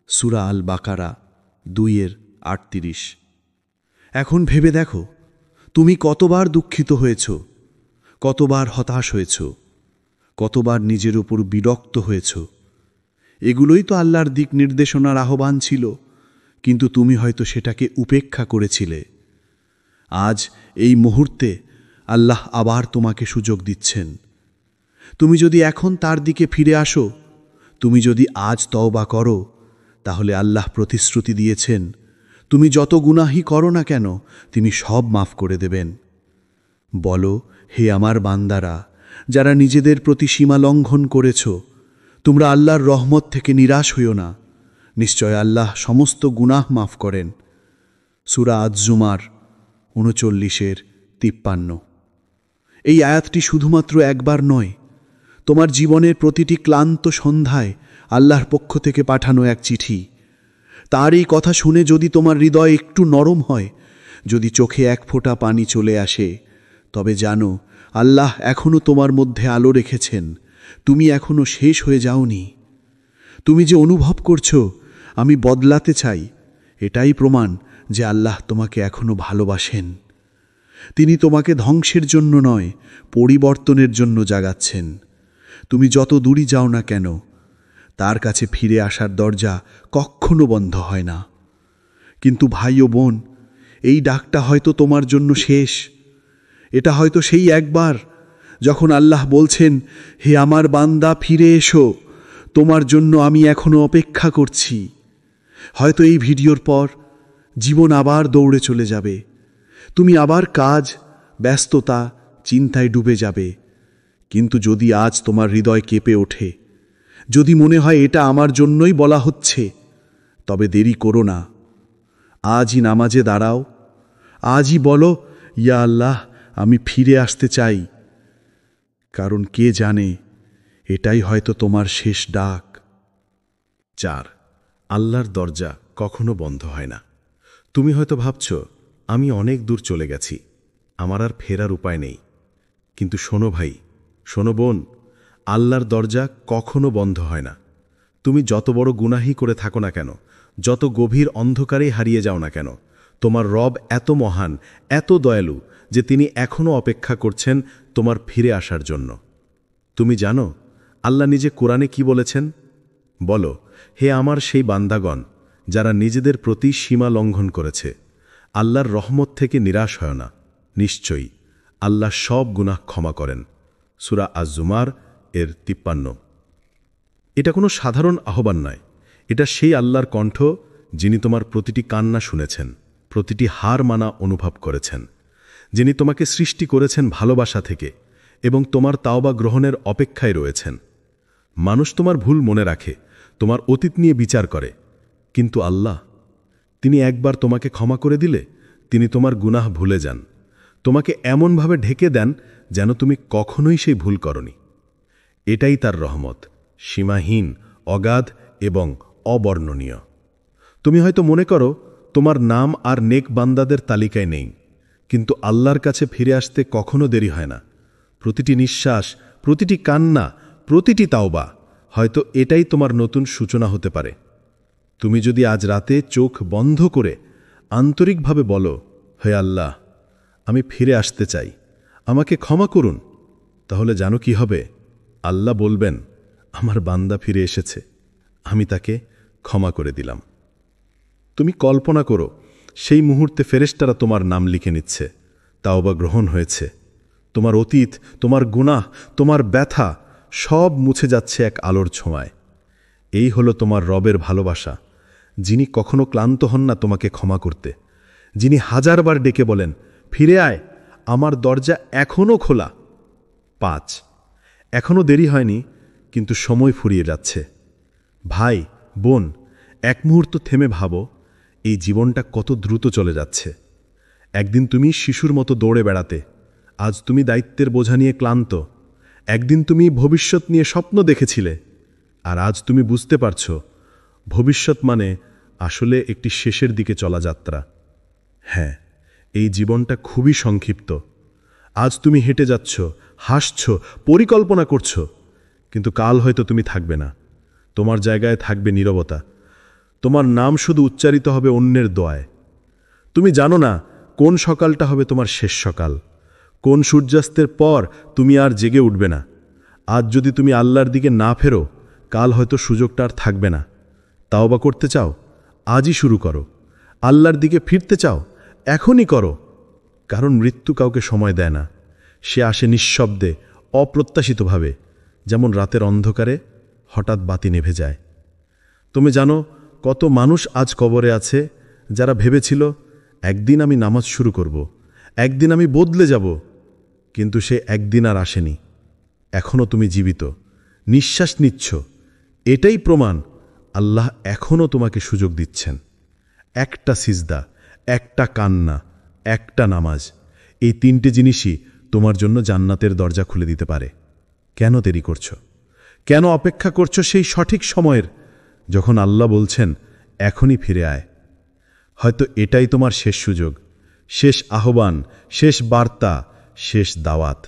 সূরা আল বাকারা 2:38। এখন ভেবে দেখো, তুমি কতবার দুঃখিত হয়েছ, কতবার হতাশ হয়েছ, কতবার নিজের উপর বিরক্ত হয়েছ। এগুলোই তো আল্লাহর দিক নির্দেশনার আহ্বান ছিল, কিন্তু তুমি হয়তো সেটাকে উপেক্ষা করেছিলে। আজ এই মুহূর্তে আল্লাহ আবার তোমাকে সুযোগ দিচ্ছেন। তুমি যদি এখন তার দিকে ফিরে আসো, তুমি যদি আজ তওবা করো, তাহলে আল্লাহ প্রতিশ্রুতি দিয়েছেন তুমি যত গুনাহই করো না কেন তিনি সব মাফ করে দেবেন। বলো, হে আমার বান্দারা, যারা নিজেদের প্রতি সীমা লঙ্ঘন করেছ, তোমরা আল্লাহর রহমত থেকে নিরাশ হইও না। নিশ্চয় আল্লাহ সমস্ত গুনাহ মাফ করেন। সূরা আজ-জুমার 39:53। এই আয়াতটি শুধুমাত্র একবার নয়, তোমার জীবনের প্রতিটি ক্লান্ত সন্ধ্যায় আল্লাহর পক্ষ থেকে পাঠানো এক চিঠি। তার এই কথা শুনে যদি তোমার হৃদয় একটু নরম হয়, যদি চোখে এক ফোঁটা পানি চলে আসে, তবে জানো আল্লাহ এখনও তোমার মধ্যে আলো রেখেছেন। তুমি এখনও শেষ হয়ে যাওনি। তুমি যে অনুভব করছো আমি বদলাতে চাই, এটাই প্রমাণ যে আল্লাহ তোমাকে এখনও ভালোবাসেন। তিনি তোমাকে ধ্বংসের জন্য নয়, পরিবর্তনের জন্য জাগাচ্ছেন। তুমি যত দূরই যাও না কেন, তার কাছে ফিরে আসার দরজা কখনো বন্ধ হয় না। কিন্তু ভাই ও বোন, এই ডাকটা হয়তো তোমার জন্য শেষ। এটা হয়তো সেই একবার যখন আল্লাহ বলছেন, হে আমার বান্দা ফিরে এসো, তোমার জন্য আমি এখনো অপেক্ষা করছি। হয়তো এই ভিডিওর পর জীবন আবার দৌড়ে চলে যাবে, তুমি আবার কাজ, ব্যস্ততা, চিন্তায় ডুবে যাবে। কিন্তু যদি আজ তোমার হৃদয় কেঁপে ওঠে, যদি মনে হয় এটা আমার জন্যই বলা হচ্ছে, তবে দেরি করো না। আজই নামাজে দাঁড়াও, আজই বলো, ইয়া আল্লাহ আমি ফিরে আসতে চাই। কারণ কে জানে, এটাই হয়তো তোমার শেষ ডাক। 4. আল্লাহর দরজা কখনো বন্ধ হয় না। তুমি হয়তো ভাবছ, আমি অনেক দূর চলে গেছি, আমার আর ফেরার উপায় নেই। কিন্তু শোনো ভাই, শোনো বোন, আল্লাহর দরজা কখনো বন্ধ হয় না। তুমি যত বড় গুনাহি করে থাকো না কেন, যত গভীর অন্ধকারেই হারিয়ে যাও না কেন, তোমার রব এত মহান, এত দয়ালু যে তিনি এখনও অপেক্ষা করছেন তোমার ফিরে আসার জন্য। তুমি জানো আল্লাহ নিজে কোরআনে কি বলেছেন? বলো, হে আমার সেই বান্দাগণ যারা নিজেদের প্রতি সীমা লঙ্ঘন করেছে, আল্লাহর রহমত থেকে নিরাশ হয় না। নিশ্চয়ই আল্লাহ সব গুনাহ ক্ষমা করেন। সূরা আজ-জুমার এর 53। এটা কোনো সাধারণ আহ্বান নয়, এটা সেই আল্লাহর কণ্ঠ যিনি তোমার প্রতিটি কান্না শুনেছেন, প্রতিটি হার মানা অনুভব করেছেন, যিনি তোমাকে সৃষ্টি করেছেন ভালোবাসা থেকে এবং তোমার তাওবা গ্রহণের অপেক্ষায় রয়েছেন। মানুষ তোমার ভুল মনে রাখে, তোমার অতীত নিয়ে বিচার করে, কিন্তু আল্লাহ, তিনি একবার তোমাকে ক্ষমা করে দিলে তিনি তোমার গুনাহ ভুলে যান, তোমাকে এমনভাবে ঢেকে দেন যেন তুমি কখনোই সেই ভুল করনি। এটাই তার রহমত, সীমাহীন, অগাধ এবং অবর্ণনীয়। তুমি হয়তো মনে করো তোমার নাম আর নেক বান্দাদের তালিকায় নেই, কিন্তু আল্লাহর কাছে ফিরে আসতে কখনো দেরি হয় না। প্রতিটি নিঃশ্বাস, প্রতিটি কান্না, প্রতিটি তাওবা হয়তো এটাই তোমার নতুন সূচনা হতে পারে। তুমি যদি আজ রাতে চোখ বন্ধ করে আন্তরিকভাবে বলো, হে আল্লাহ, আমি ফিরে আসতে চাই, আমাকে ক্ষমা করুন, তাহলে জানো কি হবে? আল্লাহ বলবেন, আমার বান্দা ফিরে এসেছে, আমি তাকে ক্ষমা করে দিলাম। তুমি কল্পনা করো সেই মুহূর্তে ফেরেশতারা তোমার নাম লিখে নিচ্ছে, তাওবা গ্রহণ হয়েছে। তোমার অতীত, তোমার গুনাহ, তোমার ব্যথা সব মুছে যাচ্ছে এক আলোর ছোঁয়ায়। এই হলো তোমার রবের ভালোবাসা, যিনি কখনো ক্লান্ত হন না তোমাকে ক্ষমা করতে, যিনি হাজারবার ডেকে বলেন, ফিরে আয়, আমার দরজা এখনও খোলা। 5, এখনও দেরি হয়নি, কিন্তু সময় ফুরিয়ে যাচ্ছে। ভাই, বোন, এক মুহূর্ত থেমে ভাবো, এই জীবনটা কত দ্রুত চলে যাচ্ছে। একদিন তুমি শিশুর মতো দৌড়ে বেড়াতে, আজ তুমি দায়িত্বের বোঝা নিয়ে ক্লান্ত। একদিন তুমি ভবিষ্যৎ নিয়ে স্বপ্ন দেখেছিলে, আর আজ তুমি বুঝতে পারছ ভবিষ্যৎ মানে আসলে একটি শেষের দিকে চলা যাত্রা। হ্যাঁ, এই জীবনটা খুবই সংক্ষিপ্ত। আজ তুমি হেঁটে যাচ্ছ, হাসছ, পরিকল্পনা করছ, কিন্তু কাল হয়তো তুমি থাকবে না। তোমার জায়গায় থাকবে নীরবতা। তোমার নাম শুধু উচ্চারিত হবে অন্যের দোয়ায়। তুমি জানো না কোন সকালটা হবে তোমার শেষ সকাল, কোন সূর্যাস্তের পর তুমি আর জেগে উঠবে না। আজ যদি তুমি আল্লাহর দিকে না ফেরো, কাল হয়তো সুযোগটা আর থাকবে না। তাওবা করতে চাও? আজই শুরু করো। আল্লাহর দিকে ফিরতে চাও? এখনই করো। কারণ মৃত্যু কাউকে সময় দেয় না, সে আসে নিঃশব্দে, অপ্রত্যাশিতভাবে, যেমন রাতের অন্ধকারে হঠাৎ বাতি নেভে যায়। তুমি জানো কত মানুষ আজ কবরে আছে যারা ভেবেছিল, একদিন আমি নামাজ শুরু করব, একদিন আমি বদলে যাব, কিন্তু সে একদিন আর আসেনি। এখনও তুমি জীবিত, নিঃশ্বাস নিচ্ছ, এটাই প্রমাণ আল্লাহ এখনও তোমাকে সুযোগ দিচ্ছেন। একটা সিজদা, একটা কান্না, একটা নামাজ, এই 3টে জিনিসই তোমার জন্য জান্নাতের দরজা খুলে দিতে পারে। কেন দেরি করছো? কেন অপেক্ষা করছো সেই সঠিক সময়ের, যখন আল্লাহ বলছেন এখনই ফিরে আয়? হয়তো এটাই তোমার শেষ সুযোগ, শেষ আহ্বান, শেষ বার্তা, শেষ দাওয়াত।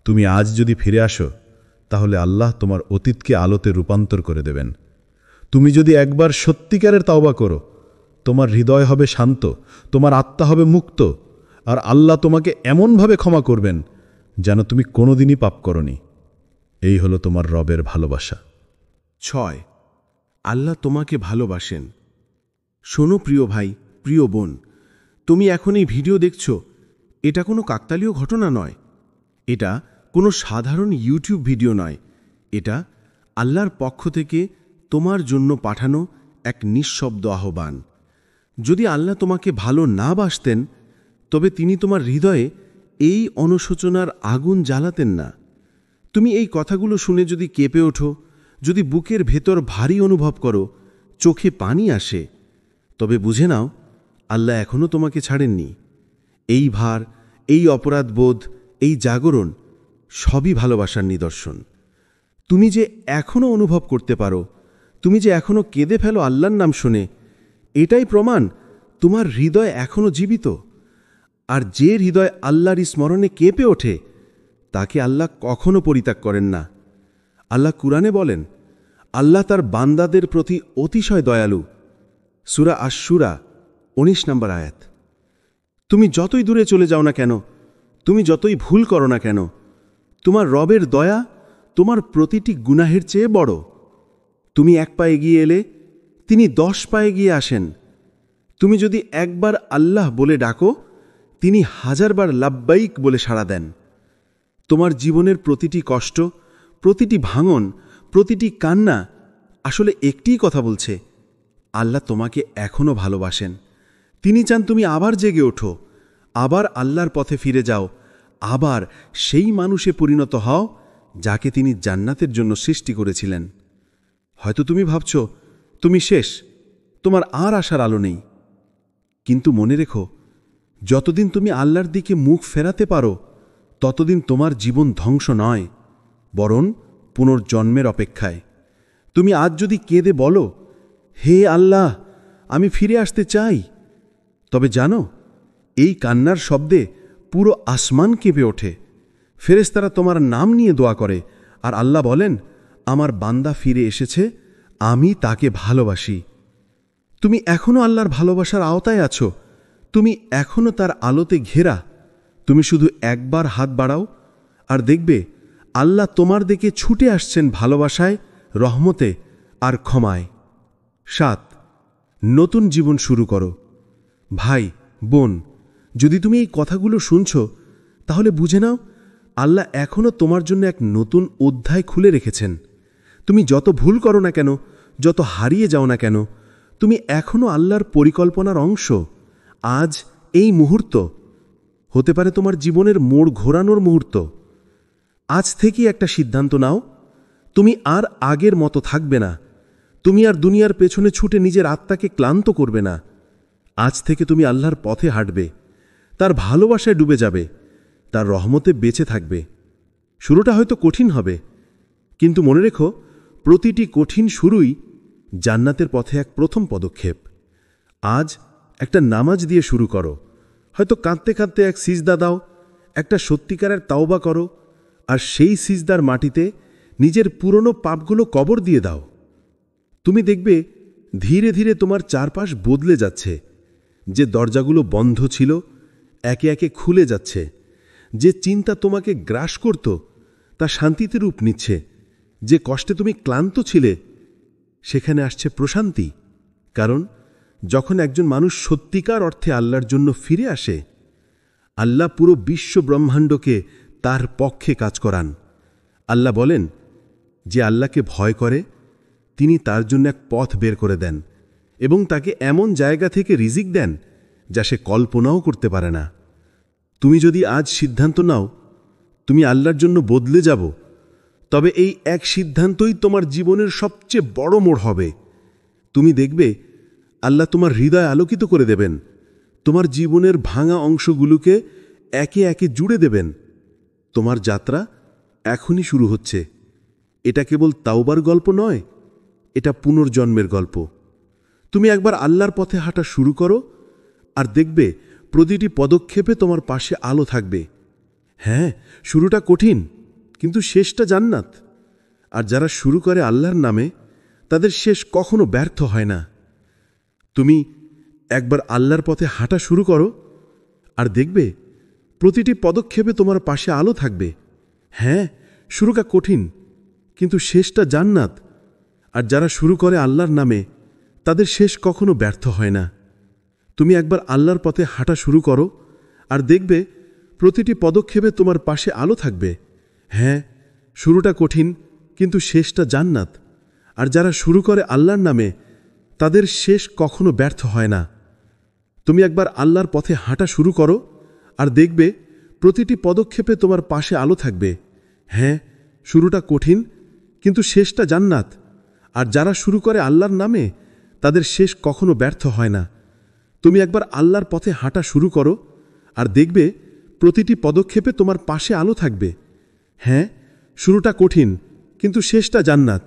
তুমি আজ যদি ফিরে আসো, তাহলে আল্লাহ তোমার অতীতকে আলোতে রূপান্তর করে দেবেন। তুমি যদি একবার সত্যিকারের তাওবা করো, তোমার হৃদয় হবে শান্ত, তোমার আত্মা হবে মুক্ত, আর আল্লাহ তোমাকে এমনভাবে ক্ষমা করবেন যেন তুমি কোনোদিনই পাপ করনি। এই হলো তোমার রবের ভালোবাসা। 6, আল্লাহ তোমাকে ভালোবাসেন। শোনো প্রিয় ভাই, প্রিয় বোন, তুমি এখন এই ভিডিও দেখছো, এটা কোনো কাকতালীয় ঘটনা নয়, এটা কোনো সাধারণ ইউটিউব ভিডিও নয়, এটা আল্লাহর পক্ষ থেকে তোমার জন্য পাঠানো এক নিঃশব্দ আহ্বান। যদি আল্লাহ তোমাকে ভালো না বাসতেন, তবে তিনি তোমার হৃদয়ে এই অনুশোচনার আগুন জ্বালাতেন না। তুমি এই কথাগুলো শুনে যদি কেঁপে ওঠো, যদি বুকের ভেতর ভারী অনুভব করো, চোখে পানি আসে, তবে বুঝে নাও আল্লাহ এখনও তোমাকে ছাড়েননি। এই ভার, এই অপরাধবোধ, এই জাগরণ সবই ভালোবাসার নিদর্শন। তুমি যে এখনও অনুভব করতে পারো, তুমি যে এখনও কেঁদে ফেলো আল্লাহর নাম শুনে, এটাই প্রমাণ তোমার হৃদয় এখনও জীবিত। আর যে হৃদয় আল্লাহর স্মরণে কেঁপে ওঠে, তাকে আল্লাহ কখনো পরিত্যাগ করেন না। আল্লাহ কুরআনে বলেন, আল্লাহ তার বান্দাদের প্রতি অতিশয় দয়ালু। সূরা আশ-শূরা ১৯ নম্বর আয়াত। তুমি যতই দূরে চলে যাও না কেন, তুমি যতই ভুল করো না কেন, তোমার রবের দয়া তোমার প্রতিটি গুনাহের চেয়ে বড়। তুমি ১ পা এগিয়ে এলে তিনি ১০ পা এগিয়ে আসেন। তুমি যদি একবার আল্লাহ বলে ডাকো, তিনি ১০০০ বার লাব্বাইক বলে সাড়া দেন। তোমার জীবনের প্রতিটি কষ্ট, প্রতিটি ভাঙন, প্রতিটি কান্না আসলে একটিই কথা বলছে, আল্লাহ তোমাকে এখনও ভালোবাসেন। তিনি চান তুমি আবার জেগে ওঠো, আবার আল্লাহর পথে ফিরে যাও, আবার সেই মানুষে পরিণত হও যাকে তিনি জান্নাতের জন্য সৃষ্টি করেছিলেন। হয়তো তুমি ভাবছ তুমি শেষ, তোমার আর আশার আলো নেই। কিন্তু মনে রেখো, যতদিন তুমি আল্লাহর দিকে মুখ ফেরাতে পারো, ততদিন তোমার জীবন ধ্বংস নয়, বরং পুনর্জন্মের অপেক্ষায়। তুমি আজ যদি কেঁদে বলো, হে আল্লাহ, আমি ফিরে আসতে চাই, তবে জানো, এই কান্নার শব্দে পুরো আসমান কেঁপে ওঠে। ফেরেশতারা তোমার নাম নিয়ে দোয়া করে, আর আল্লাহ বলেন, আমার বান্দা ফিরে এসেছে, আমি তাকে ভালোবাসি। তুমি এখনও আল্লাহর ভালোবাসার আওতায় আছো, তুমি এখনও তার আলোতে ঘেরা। তুমি শুধু একবার হাত বাড়াও, আর দেখবে আল্লাহ তোমার দিকে ছুটে আসছেন ভালোবাসায়, রহমতে আর ক্ষমায়। ৭. নতুন জীবন শুরু করো। ভাই, বোন, যদি তুমি এই কথাগুলো শুনছ, তাহলে বুঝে নাও, আল্লাহ এখনও তোমার জন্য এক নতুন অধ্যায় খুলে রেখেছেন। তুমি যত ভুল করো না কেন, যত হারিয়ে যাও না কেন, তুমি এখনও আল্লাহর পরিকল্পনার অংশ। আজ এই মুহূর্ত হতে পারে তোমার জীবনের মোড় ঘোরানোর মুহূর্ত। আজ থেকেই একটা সিদ্ধান্ত নাও, তুমি আর আগের মতো থাকবে না। তুমি আর দুনিয়ার পেছনে ছুটে নিজের আত্মাকে ক্লান্ত করবে না। আজ থেকে তুমি আল্লাহর পথে হাঁটবে, তার ভালোবাসায় ডুবে যাবে, তার রহমতে বেঁচে থাকবে। শুরুটা হয়তো কঠিন হবে, কিন্তু মনে রেখো, প্রতিটি কঠিন শুরুই জান্নাতের পথে এক প্রথম পদক্ষেপ। আজ একটা নামাজ দিয়ে শুরু করো, হয়তো কাঁদতে কাঁদতে এক সিজদা দাও, একটা সত্যিকারের তাওবা করো, আর সেই সিজদার মাটিতে নিজের পুরনো পাপগুলো কবর দিয়ে দাও। তুমি দেখবে ধীরে ধীরে তোমার চারপাশ বদলে যাচ্ছে। যে দরজাগুলো বন্ধ ছিল একে একে খুলে যাচ্ছে। যে চিন্তা তোমাকে গ্রাস করত তা শান্তিতে রূপ নিচ্ছে। যে কষ্টে তুমি ক্লান্ত ছিলে সেখানে আসছে প্রশান্তি। কারণ যখন একজন মানুষ সত্যিকার অর্থে আল্লাহর জন্য ফিরে আসে, আল্লাহ পুরো বিশ্ব ব্রহ্মাণ্ডকে তার পক্ষে কাজ করান। আল্লাহ বলেন, যে আল্লাহকে ভয় করে তিনি তার জন্য এক পথ বের করে দেন এবং তাকে এমন জায়গা থেকে রিজিক দেন যা সে কল্পনাও করতে পারে না। তুমি যদি আজ সিদ্ধান্ত নাও তুমি আল্লাহর জন্য বদলে যাব, তবে এই এক সিদ্ধান্তই তোমার জীবনের সবচেয়ে বড় মোড় হবে। তুমি দেখবে আল্লাহ তোমার হৃদয় আলোকিত করে দেবেন, তোমার জীবনের ভাঙা অংশগুলোকে একে একে জুড়ে দেবেন। তোমার যাত্রা এখনই শুরু হচ্ছে। এটা কেবল তাওবার গল্প নয়, এটা পুনর্জন্মের গল্প। তুমি একবার আল্লাহর পথে হাঁটা শুরু করো, আর দেখবে প্রতিটি পদক্ষেপে তোমার পাশে আলো থাকবে। হ্যাঁ, শুরুটা কঠিন, কিন্তু শেষটা জান্নাত। আর যারা শুরু করে আল্লাহর নামে, তাদের শেষ কখনো ব্যর্থ হয় না। তুমি একবার আল্লাহর পথে হাঁটা শুরু করো, আর দেখবে প্রতিটি পদক্ষেপে তোমার পাশে আলো থাকবে। হ্যাঁ, শুরুটা কঠিন, কিন্তু শেষটা জান্নাত। আর যারা শুরু করে আল্লাহর নামে, তাদের শেষ কখনো ব্যর্থ হয় না। তুমি একবার আল্লাহর পথে হাঁটা শুরু করো, আর দেখবে প্রতিটি পদক্ষেপে তোমার পাশে আলো থাকবে। হ্যাঁ, শুরুটা কঠিন, কিন্তু শেষটা জান্নাত। আর যারা শুরু করে আল্লাহর নামে, তাদের শেষ কখনো ব্যর্থ হয় না। তুমি একবার আল্লাহর পথে হাঁটা শুরু করো, আর দেখবে প্রতিটি পদক্ষেপে তোমার পাশে আলো থাকবে। হ্যাঁ, শুরুটা কঠিন, কিন্তু শেষটা জান্নাত। আর যারা শুরু করে আল্লাহর নামে, তাদের শেষ কখনো ব্যর্থ হয় না। তুমি একবার আল্লাহর পথে হাঁটা শুরু করো, আর দেখবে প্রতিটি পদক্ষেপে তোমার পাশে আলো থাকবে। হ্যাঁ, শুরুটা কঠিন, কিন্তু শেষটা জান্নাত।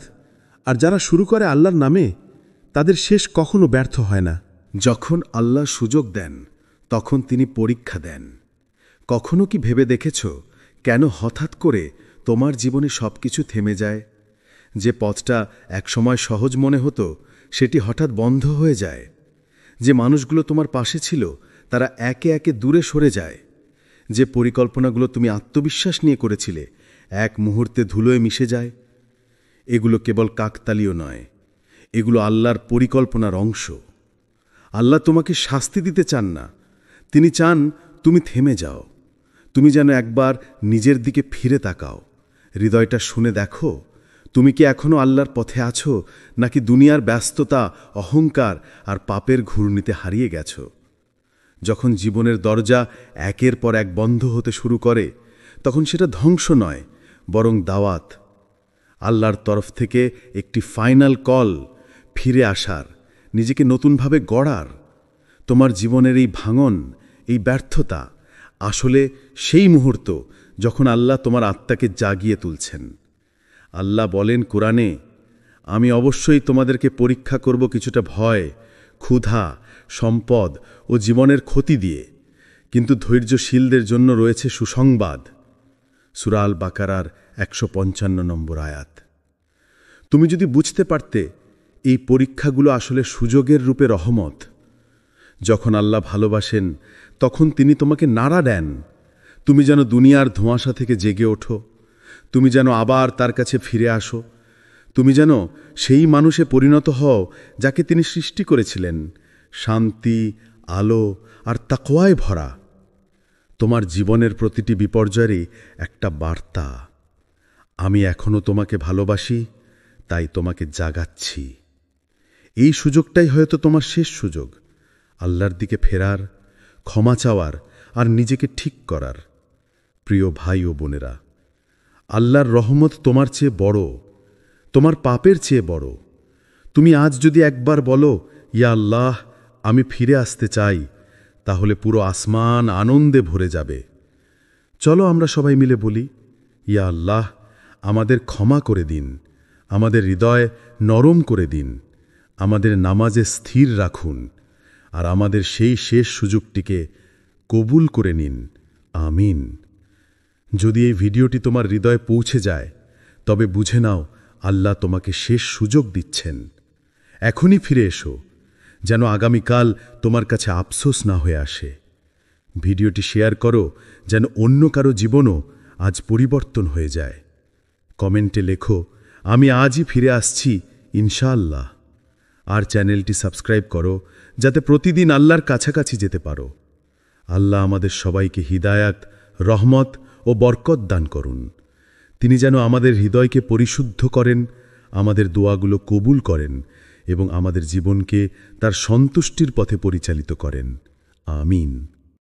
আর যারা শুরু করে আল্লাহর নামে, তাদের শেষ কখনো ব্যর্থ হয় না। যখন আল্লাহ সুযোগ দেন, তখন তিনি পরীক্ষা দেন। কখনো কি ভেবে দেখেছ কেন হঠাৎ করে তোমার জীবনে সবকিছু থেমে যায়? যে পথটা একসময় সহজ মনে হতো সেটি হঠাৎ বন্ধ হয়ে যায়, যে মানুষগুলো তোমার পাশে ছিল তারা একে একে দূরে সরে যায়, যে পরিকল্পনাগুলো তুমি আত্মবিশ্বাস নিয়ে করেছিলে এক মুহূর্তে ধুলোয় মিশে যায়। এগুলো কেবল কাকতালীয় নয়, এগুলো আল্লাহর পরিকল্পনার অংশ। আল্লাহ তোমাকে শাস্তি দিতে চান না, তিনি চান তুমি থেমে যাও, তুমি যেন একবার নিজের দিকে ফিরে তাকাও, হৃদয়টা শুনে দেখো তুমি কি এখনও আল্লাহর পথে আছো, নাকি দুনিয়ার ব্যস্ততা, অহংকার আর পাপের ঘূর্ণিতে হারিয়ে গেছ। যখন জীবনের দরজা একের পর এক বন্ধ হতে শুরু করে, তখন সেটা ধ্বংস নয়, বরং দাওয়াত, আল্লাহর তরফ থেকে একটি ফাইনাল কল, ফিরে আসার, নিজেকে নতুনভাবে গড়ার। তোমার জীবনের এই ভাঙন, এই ব্যর্থতা আসলে সেই মুহূর্ত যখন আল্লাহ তোমার আত্মাকে জাগিয়ে তুলছেন। আল্লাহ বলেন কোরআনে, আমি অবশ্যই তোমাদেরকে পরীক্ষা করব কিছুটা ভয়, ক্ষুধা, সম্পদ ও জীবনের ক্ষতি দিয়ে, কিন্তু ধৈর্যশীলদের জন্য রয়েছে সুসংবাদ। সূরা আল বাকারার ১৫৫ নম্বর আয়াত। তুমি যদি বুঝতে পারতে এই পরীক্ষাগুলো আসলে সুযোগের রূপে রহমত। যখন আল্লাহ ভালোবাসেন তখন তিনি তোমাকে নাড়া দেন, তুমি যেন দুনিয়ার ধোঁয়াশা থেকে জেগে ওঠো, তুমি যেন আবার তার কাছে ফিরে আসো, তুমি যেন সেই মানুষে পরিণত হও যাকে তিনি সৃষ্টি করেছিলেন, শান্তি, আলো আর তাকওয়ায় ভরা। তোমার জীবনের প্রতিটি বিপর্যয়েরই একটা বার্তা, আমি এখনও তোমাকে ভালোবাসি, তাই তোমাকে জাগাচ্ছি। এই সুযোগটাই হয়তো তোমার শেষ সুযোগ, আল্লাহর দিকে ফেরার, ক্ষমা চাওয়ার আর নিজেকে ঠিক করার। প্রিয় ভাই ও বোনেরা, আল্লাহর রহমত তোমার চেয়ে বড়, তোমার পাপের চেয়ে বড়। তুমি আজ যদি একবার বলো, ইয়া আল্লাহ, আমি ফিরে আসতে চাই, তাহলে পুরো আসমান আনন্দে ভরে যাবে। চলো আমরা সবাই মিলে বলি, ইয়া আল্লাহ, আমাদের ক্ষমা করে দিন, আমাদের হৃদয় নরম করে দিন, আমাদের নামাজে স্থির রাখুন, আর আমাদের সেই শেষ সুযোগটিকে কবুল করে নিন। আমিন। যদি এই ভিডিওটি তোমার হৃদয়ে পৌঁছে যায়, তবে বুঝে নাও আল্লাহ তোমাকে শেষ সুযোগ দিচ্ছেন। এখনই ফিরে এসো, যেন আগামীকাল তোমার কাছে আফসোস না হয়ে আসে। ভিডিওটি শেয়ার করো, যেন অন্য কারো জীবনও আজ পরিবর্তন হয়ে যায়। কমেন্টে লেখো, আমি আজই ফিরে আসছি ইনশাআল্লাহ। আর চ্যানেলটি সাবস্ক্রাইব করো, যাতে প্রতিদিন আল্লাহর কাছাকাছি যেতে পারো। আল্লাহ আমাদের সবাইকে হিদায়াত, রহমত ও বরকত দান করুন। তিনি যেন আমাদের হৃদয়কে পরিশুদ্ধ করেন, আমাদের দোয়াগুলো কবুল করেন এবং আমাদের জীবনকে তার সন্তুষ্টির পথে পরিচালিত করেন। আমিন।